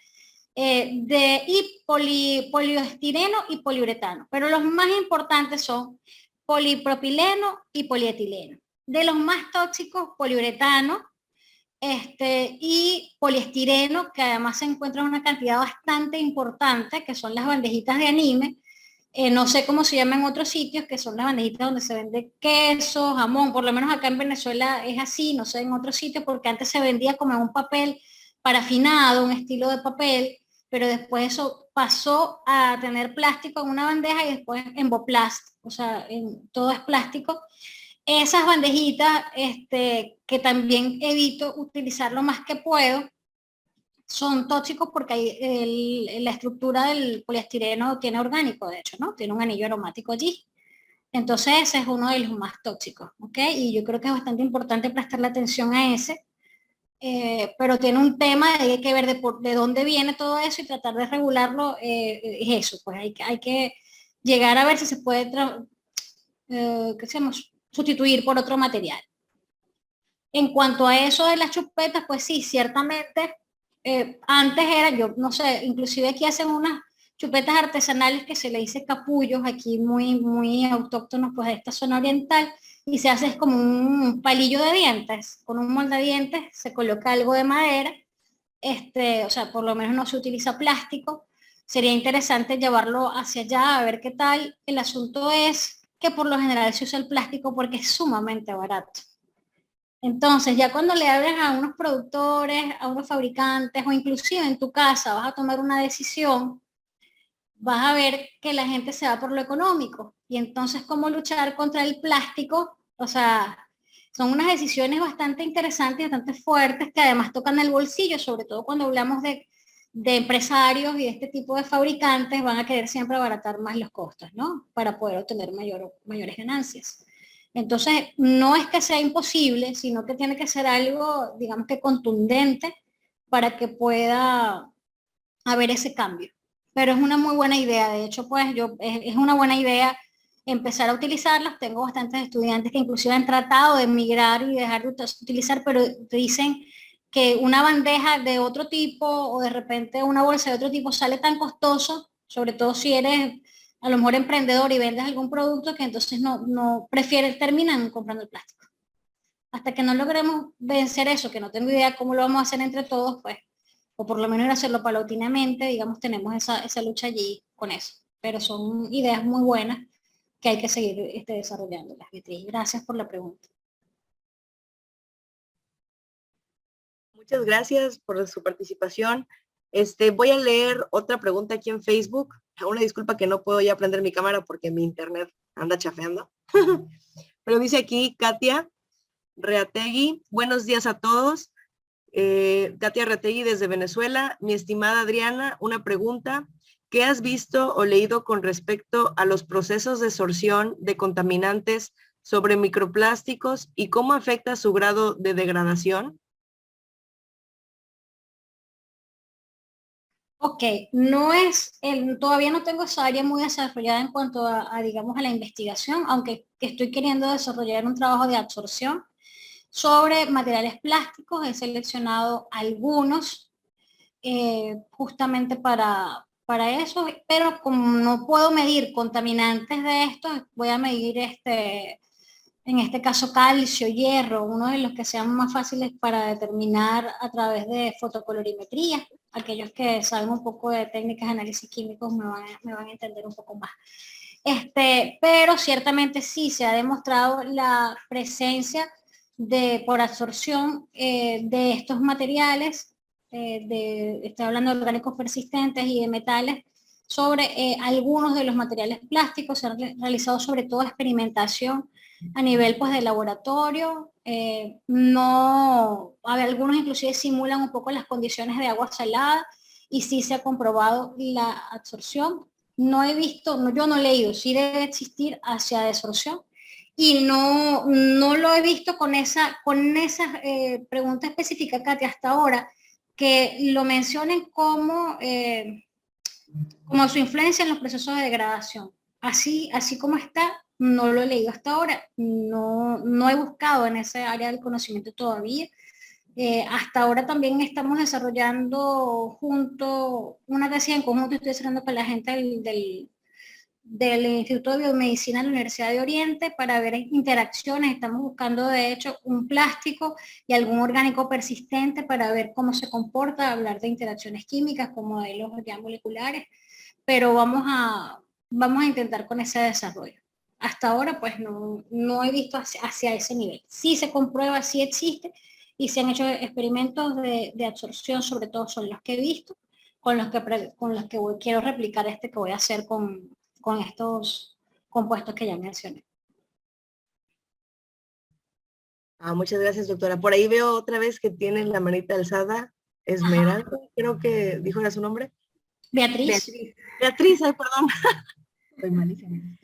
Poliestireno y poliuretano, pero los más importantes son polipropileno y polietileno. De los más tóxicos, poliuretano y poliestireno, que además se encuentra en una cantidad bastante importante, que son las bandejitas de anime. No sé cómo se llama en otros sitios, que son las bandejitas donde se vende queso, jamón, por lo menos acá en Venezuela es así, no sé en otros sitios, porque antes se vendía como en un papel parafinado, un estilo de papel, pero después eso pasó a tener plástico en una bandeja y después emboplast, o sea, todo es plástico. Esas bandejitas, que también evito utilizar lo más que puedo, son tóxicos porque la estructura del poliestireno tiene orgánico, de hecho, ¿no? Tiene un anillo aromático allí. Entonces ese es uno de los más tóxicos, ¿ok? Y yo creo que es bastante importante prestarle atención a ese, pero tiene un tema de hay que ver de dónde viene todo eso y tratar de regularlo, es eso, pues hay que llegar a ver si se puede, sustituir por otro material. En cuanto a eso de las chupetas, pues sí, ciertamente, antes era, yo no sé, inclusive aquí hacen unas chupetas artesanales que se le dice capullos, aquí muy autóctonos pues de esta zona oriental, y se hace como un palillo de dientes, con un molde de dientes, se coloca algo de madera, o sea, por lo menos no se utiliza plástico. Sería interesante llevarlo hacia allá a ver qué tal. El asunto es que por lo general se usa el plástico porque es sumamente barato. Entonces, ya cuando le hablas a unos productores, a unos fabricantes o inclusive en tu casa vas a tomar una decisión, vas a ver que la gente se va por lo económico. Y entonces, ¿cómo luchar contra el plástico? O sea, son unas decisiones bastante interesantes y bastante fuertes que además tocan el bolsillo, sobre todo cuando hablamos de empresarios y de este tipo de fabricantes, van a querer siempre abaratar más los costos, ¿no? Para poder obtener mayores ganancias. Entonces, no es que sea imposible, sino que tiene que ser algo, digamos que contundente para que pueda haber ese cambio. Pero es una muy buena idea, de hecho, pues es una buena idea empezar a utilizarlas. Tengo bastantes estudiantes que inclusive han tratado de migrar y dejar de utilizar, pero te dicen que una bandeja de otro tipo o de repente una bolsa de otro tipo sale tan costoso, sobre todo si eres a lo mejor emprendedor y vendes algún producto, que entonces no terminan comprando el plástico. Hasta que no logremos vencer eso, que no tengo idea cómo lo vamos a hacer entre todos, pues, o por lo menos hacerlo paulatinamente, digamos, tenemos esa lucha allí con eso. Pero son ideas muy buenas que hay que seguir desarrollándolas, Beatriz. Gracias por la pregunta. Muchas gracias por su participación. Voy a leer otra pregunta aquí en Facebook. Una disculpa que no puedo ya prender mi cámara porque mi internet anda chafeando. Pero dice aquí Katia Reategui. Buenos días a todos. Katia Reategui desde Venezuela. Mi estimada Adriana, una pregunta. ¿Qué has visto o leído con respecto a los procesos de sorción de contaminantes sobre microplásticos y cómo afecta su grado de degradación? Ok, todavía no tengo esa área muy desarrollada en cuanto digamos, a la investigación, aunque estoy queriendo desarrollar un trabajo de absorción sobre materiales plásticos. He seleccionado algunos justamente para eso, pero como no puedo medir contaminantes de estos, voy a medir en este caso calcio, hierro, uno de los que sean más fáciles para determinar a través de fotocolorimetría. Aquellos que saben un poco de técnicas de análisis químicos me van a entender un poco más. Pero ciertamente sí se ha demostrado la presencia por absorción de estos materiales, estoy hablando de orgánicos persistentes y de metales, sobre algunos de los materiales plásticos. Se han realizado sobre todo experimentación a nivel pues de laboratorio. Algunos inclusive simulan un poco las condiciones de agua salada y sí se ha comprobado la absorción. Yo no he leído, sí debe existir hacia desorción, y no lo he visto con esa pregunta específica, Katia, hasta ahora, que lo mencionen como su influencia en los procesos de degradación. Así como está, no lo he leído hasta ahora, no he buscado en esa área del conocimiento todavía. Hasta ahora también estamos desarrollando una tesis en conjunto, estoy desarrollando con la gente del Instituto de Biomedicina de la Universidad de Oriente para ver interacciones. Estamos buscando de hecho un plástico y algún orgánico persistente para ver cómo se comporta, hablar de interacciones químicas con modelos ya moleculares, pero vamos a intentar con ese desarrollo. Hasta ahora pues no he visto hacia ese nivel. Sí se comprueba, sí existe, y se han hecho experimentos de absorción, sobre todo son los que he visto, con los que quiero replicar que voy a hacer con estos compuestos que ya mencioné. Muchas gracias, doctora. Por ahí veo otra vez que tienen la manita alzada. Esmeralda, creo que dijo era su nombre. Beatriz. Beatriz, perdón. Estoy malísima.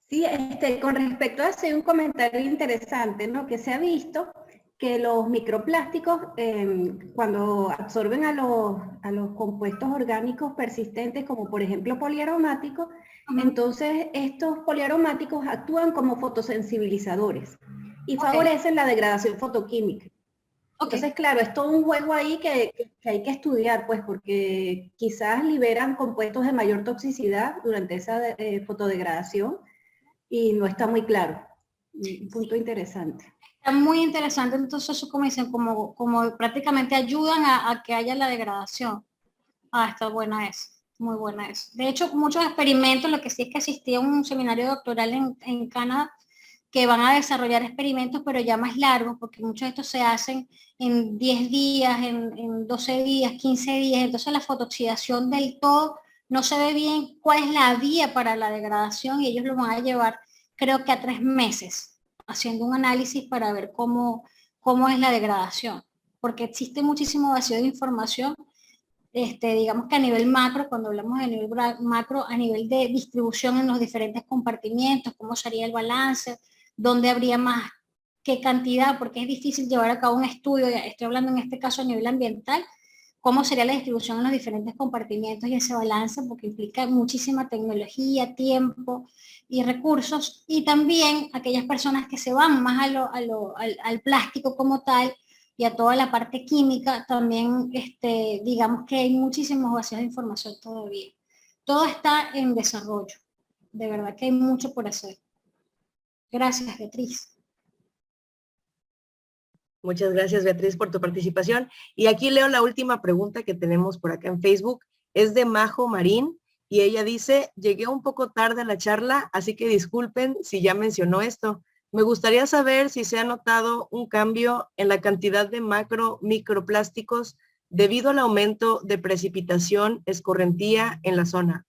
Sí, con respecto a eso hay un comentario interesante, ¿no? Que se ha visto que los microplásticos, cuando absorben a los compuestos orgánicos persistentes, como por ejemplo poliaromáticos, entonces estos poliaromáticos actúan como fotosensibilizadores y favorecen la degradación fotoquímica. Entonces, claro, es todo un juego ahí que hay que estudiar, pues, porque quizás liberan compuestos de mayor toxicidad durante esa fotodegradación y no está muy claro. Un punto interesante. Está muy interesante, entonces eso como dicen, como prácticamente ayudan a que haya la degradación. Está buena es, muy buena es. De hecho, muchos experimentos, lo que sí es que asistí a un seminario doctoral en Canadá, que van a desarrollar experimentos, pero ya más largos, porque muchos de estos se hacen en 10 días, en 12 días, 15 días, entonces la fotooxidación del todo no se ve bien cuál es la vía para la degradación y ellos lo van a llevar creo que a 3 meses, haciendo un análisis para ver cómo es la degradación, porque existe muchísimo vacío de información, digamos que a nivel macro, cuando hablamos de nivel macro, a nivel de distribución en los diferentes compartimientos, cómo sería el balance, dónde habría más, qué cantidad, porque es difícil llevar a cabo un estudio, estoy hablando en este caso a nivel ambiental, cómo sería la distribución en los diferentes compartimientos y ese balance, porque implica muchísima tecnología, tiempo y recursos, y también aquellas personas que se van más al plástico como tal, y a toda la parte química, también digamos que hay muchísimos vacíos de información todavía. Todo está en desarrollo, de verdad que hay mucho por hacer. Gracias, Beatriz. Muchas gracias, Beatriz, por tu participación. Y aquí leo la última pregunta que tenemos por acá en Facebook. Es de Majo Marín y ella dice, llegué un poco tarde a la charla, así que disculpen si ya mencionó esto. Me gustaría saber si se ha notado un cambio en la cantidad de microplásticos debido al aumento de precipitación escorrentía en la zona.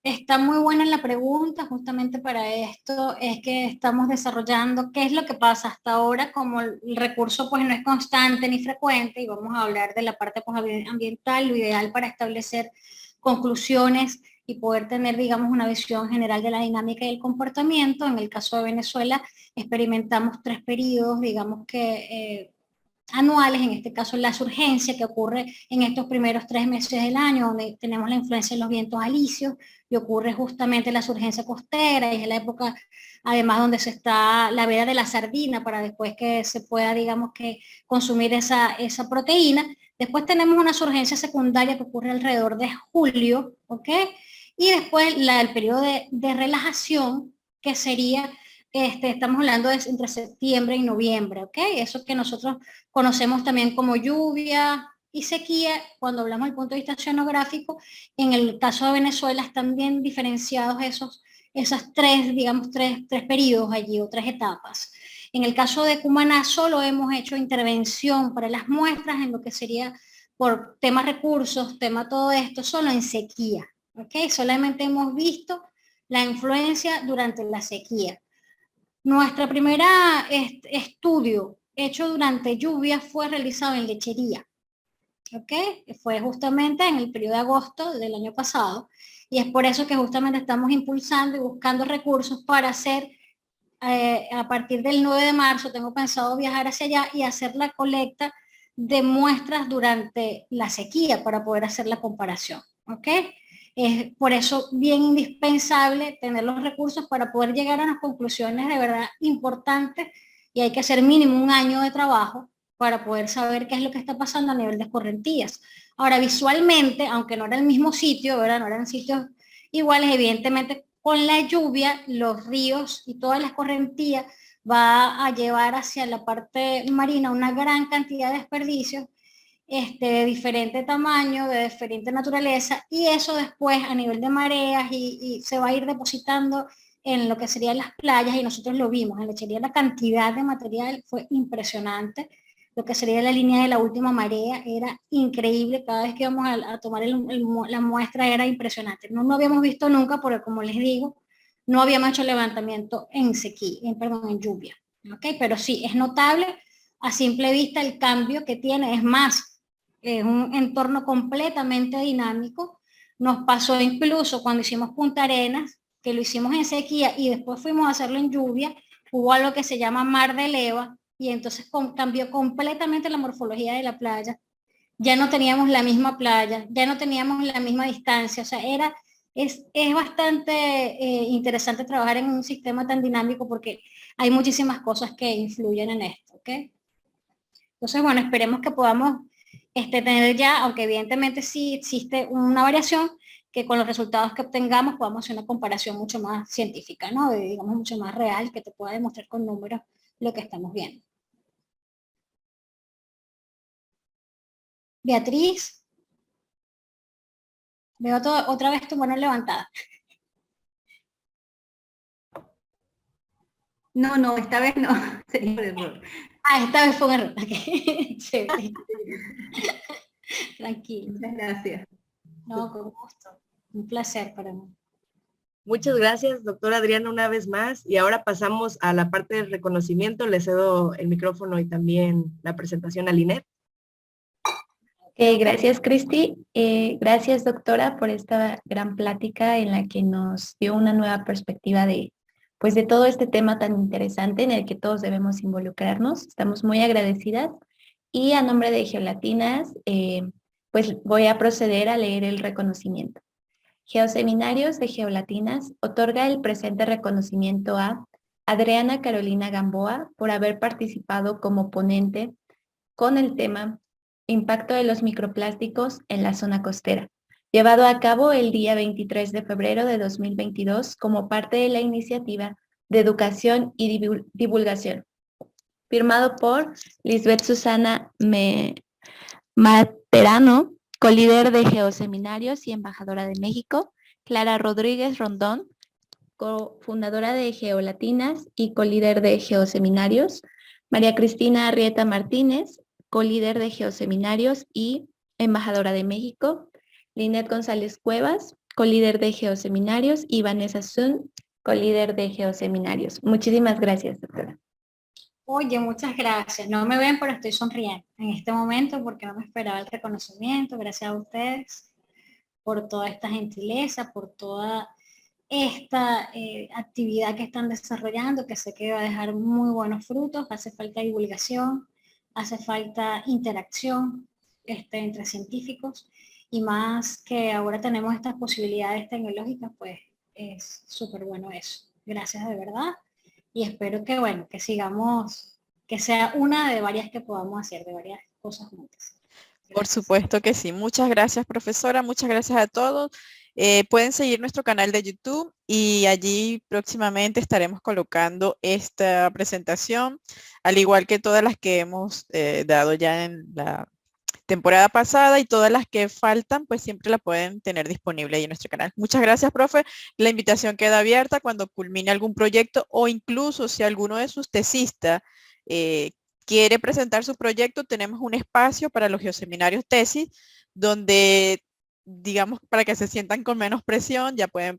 Está muy buena la pregunta, justamente para esto es que estamos desarrollando qué es lo que pasa hasta ahora, como el recurso pues no es constante ni frecuente, y vamos a hablar de la parte pues, ambiental, lo ideal para establecer conclusiones y poder tener, digamos, una visión general de la dinámica y el comportamiento. En el caso de Venezuela experimentamos 3 periodos, digamos que anuales, en este caso la surgencia que ocurre en estos primeros 3 meses del año, donde tenemos la influencia de los vientos alisios, y ocurre justamente la surgencia costera, y es la época además donde se está la veda de la sardina, para después que se pueda, digamos que, consumir esa proteína. Después tenemos una surgencia secundaria que ocurre alrededor de julio, ¿ok? Y después el periodo de relajación, que sería, estamos hablando de entre septiembre y noviembre, ¿ok? Eso que nosotros conocemos también como lluvia y sequía, cuando hablamos del punto de vista oceanográfico. En el caso de Venezuela están bien diferenciados esas 3, digamos, tres periodos allí, o 3 etapas. En el caso de Cumaná solo hemos hecho intervención para las muestras en lo que sería por temas recursos, tema todo esto, solo en sequía, ¿ok? Solamente hemos visto la influencia durante la sequía. Nuestra primera estudio hecho durante lluvia fue realizado en lechería, ¿ok? Fue justamente en el periodo de agosto del año pasado, y es por eso que justamente estamos impulsando y buscando recursos para hacer, a partir del 9 de marzo, tengo pensado viajar hacia allá y hacer la colecta de muestras durante la sequía para poder hacer la comparación, ¿ok? Es por eso bien indispensable tener los recursos para poder llegar a unas conclusiones de verdad importantes, y hay que hacer mínimo 1 año de trabajo para poder saber qué es lo que está pasando a nivel de escorrentías. Ahora, visualmente, aunque no era el mismo sitio, ¿verdad? No eran sitios iguales, evidentemente con la lluvia, los ríos y toda la escorrentía va a llevar hacia la parte marina una gran cantidad de desperdicios, de diferente tamaño, de diferente naturaleza, y eso después a nivel de mareas y se va a ir depositando en lo que serían las playas, y nosotros lo vimos, en lechería la cantidad de material fue impresionante. Lo que sería la línea de la última marea era increíble, cada vez que íbamos a tomar la muestra era impresionante. No lo habíamos visto nunca, porque como les digo, no habíamos hecho levantamiento en sequía, en lluvia, ¿ok? Pero sí, es notable a simple vista el cambio que tiene. Es más, es un entorno completamente dinámico. Nos pasó incluso cuando hicimos Punta Arenas, que lo hicimos en sequía y después fuimos a hacerlo en lluvia, hubo algo que se llama mar de leva, y entonces cambió completamente la morfología de la playa. Ya no teníamos la misma playa, ya no teníamos la misma distancia, o sea, es bastante interesante trabajar en un sistema tan dinámico, porque hay muchísimas cosas que influyen en esto, ¿ok? Entonces, bueno, esperemos que podamos tener ya, aunque evidentemente sí existe una variación, que con los resultados que obtengamos podamos hacer una comparación mucho más científica, ¿no? Digamos, mucho más real, que te pueda demostrar con números lo que estamos viendo. Beatriz, veo otra vez tu mano levantada. No, esta vez no. Sería un error. Esta vez fue un error. Okay. Chévere. Tranquilo. Muchas gracias. No, con gusto. Un placer para mí. Muchas gracias, doctora Adriana, una vez más. Y ahora pasamos a la parte del reconocimiento. Le cedo el micrófono y también la presentación a Linet. Gracias, Cristi. Gracias, doctora, por esta gran plática en la que nos dio una nueva perspectiva pues, de todo este tema tan interesante en el que todos debemos involucrarnos. Estamos muy agradecidas. Y a nombre de Geolatinas, pues voy a proceder a leer el reconocimiento. Geoseminarios de Geolatinas otorga el presente reconocimiento a Adriana Carolina Gamboa por haber participado como ponente con el tema Impacto de los microplásticos en la zona costera, llevado a cabo el día 23 de febrero de 2022 como parte de la iniciativa de educación y divulgación, firmado por Lisbeth Susana Materano, colíder de Geoseminarios y embajadora de México, Clara Rodríguez Rondón, cofundadora de Geolatinas y colíder de Geoseminarios, María Cristina Arrieta Martínez, colíder de Geoseminarios y embajadora de México, Linet González Cuevas, colíder de Geoseminarios, y Vanessa Sun, colíder de Geoseminarios. Muchísimas gracias, doctora. Oye, muchas gracias. No me ven, pero estoy sonriendo en este momento porque no me esperaba el reconocimiento. Gracias a ustedes por toda esta gentileza, por toda esta actividad que están desarrollando, que sé que va a dejar muy buenos frutos. Hace falta divulgación, hace falta interacción entre científicos, y más que ahora tenemos estas posibilidades tecnológicas, pues es súper bueno eso. Gracias de verdad. Y espero que, bueno, que sigamos, que sea una de varias que podamos hacer, de varias cosas juntas. Gracias. Por supuesto que sí. Muchas gracias, profesora. Muchas gracias a todos. Pueden seguir nuestro canal de YouTube y allí próximamente estaremos colocando esta presentación, al igual que todas las que hemos dado ya en la temporada pasada, y todas las que faltan, pues siempre la pueden tener disponible ahí en nuestro canal. Muchas gracias, profe. La invitación queda abierta cuando culmine algún proyecto, o incluso si alguno de sus tesistas quiere presentar su proyecto, tenemos un espacio para los geoseminarios tesis, donde, digamos, para que se sientan con menos presión, ya pueden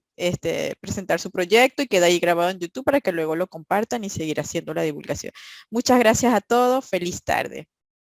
presentar su proyecto y queda ahí grabado en YouTube para que luego lo compartan y seguir haciendo la divulgación. Muchas gracias a todos. Feliz tarde.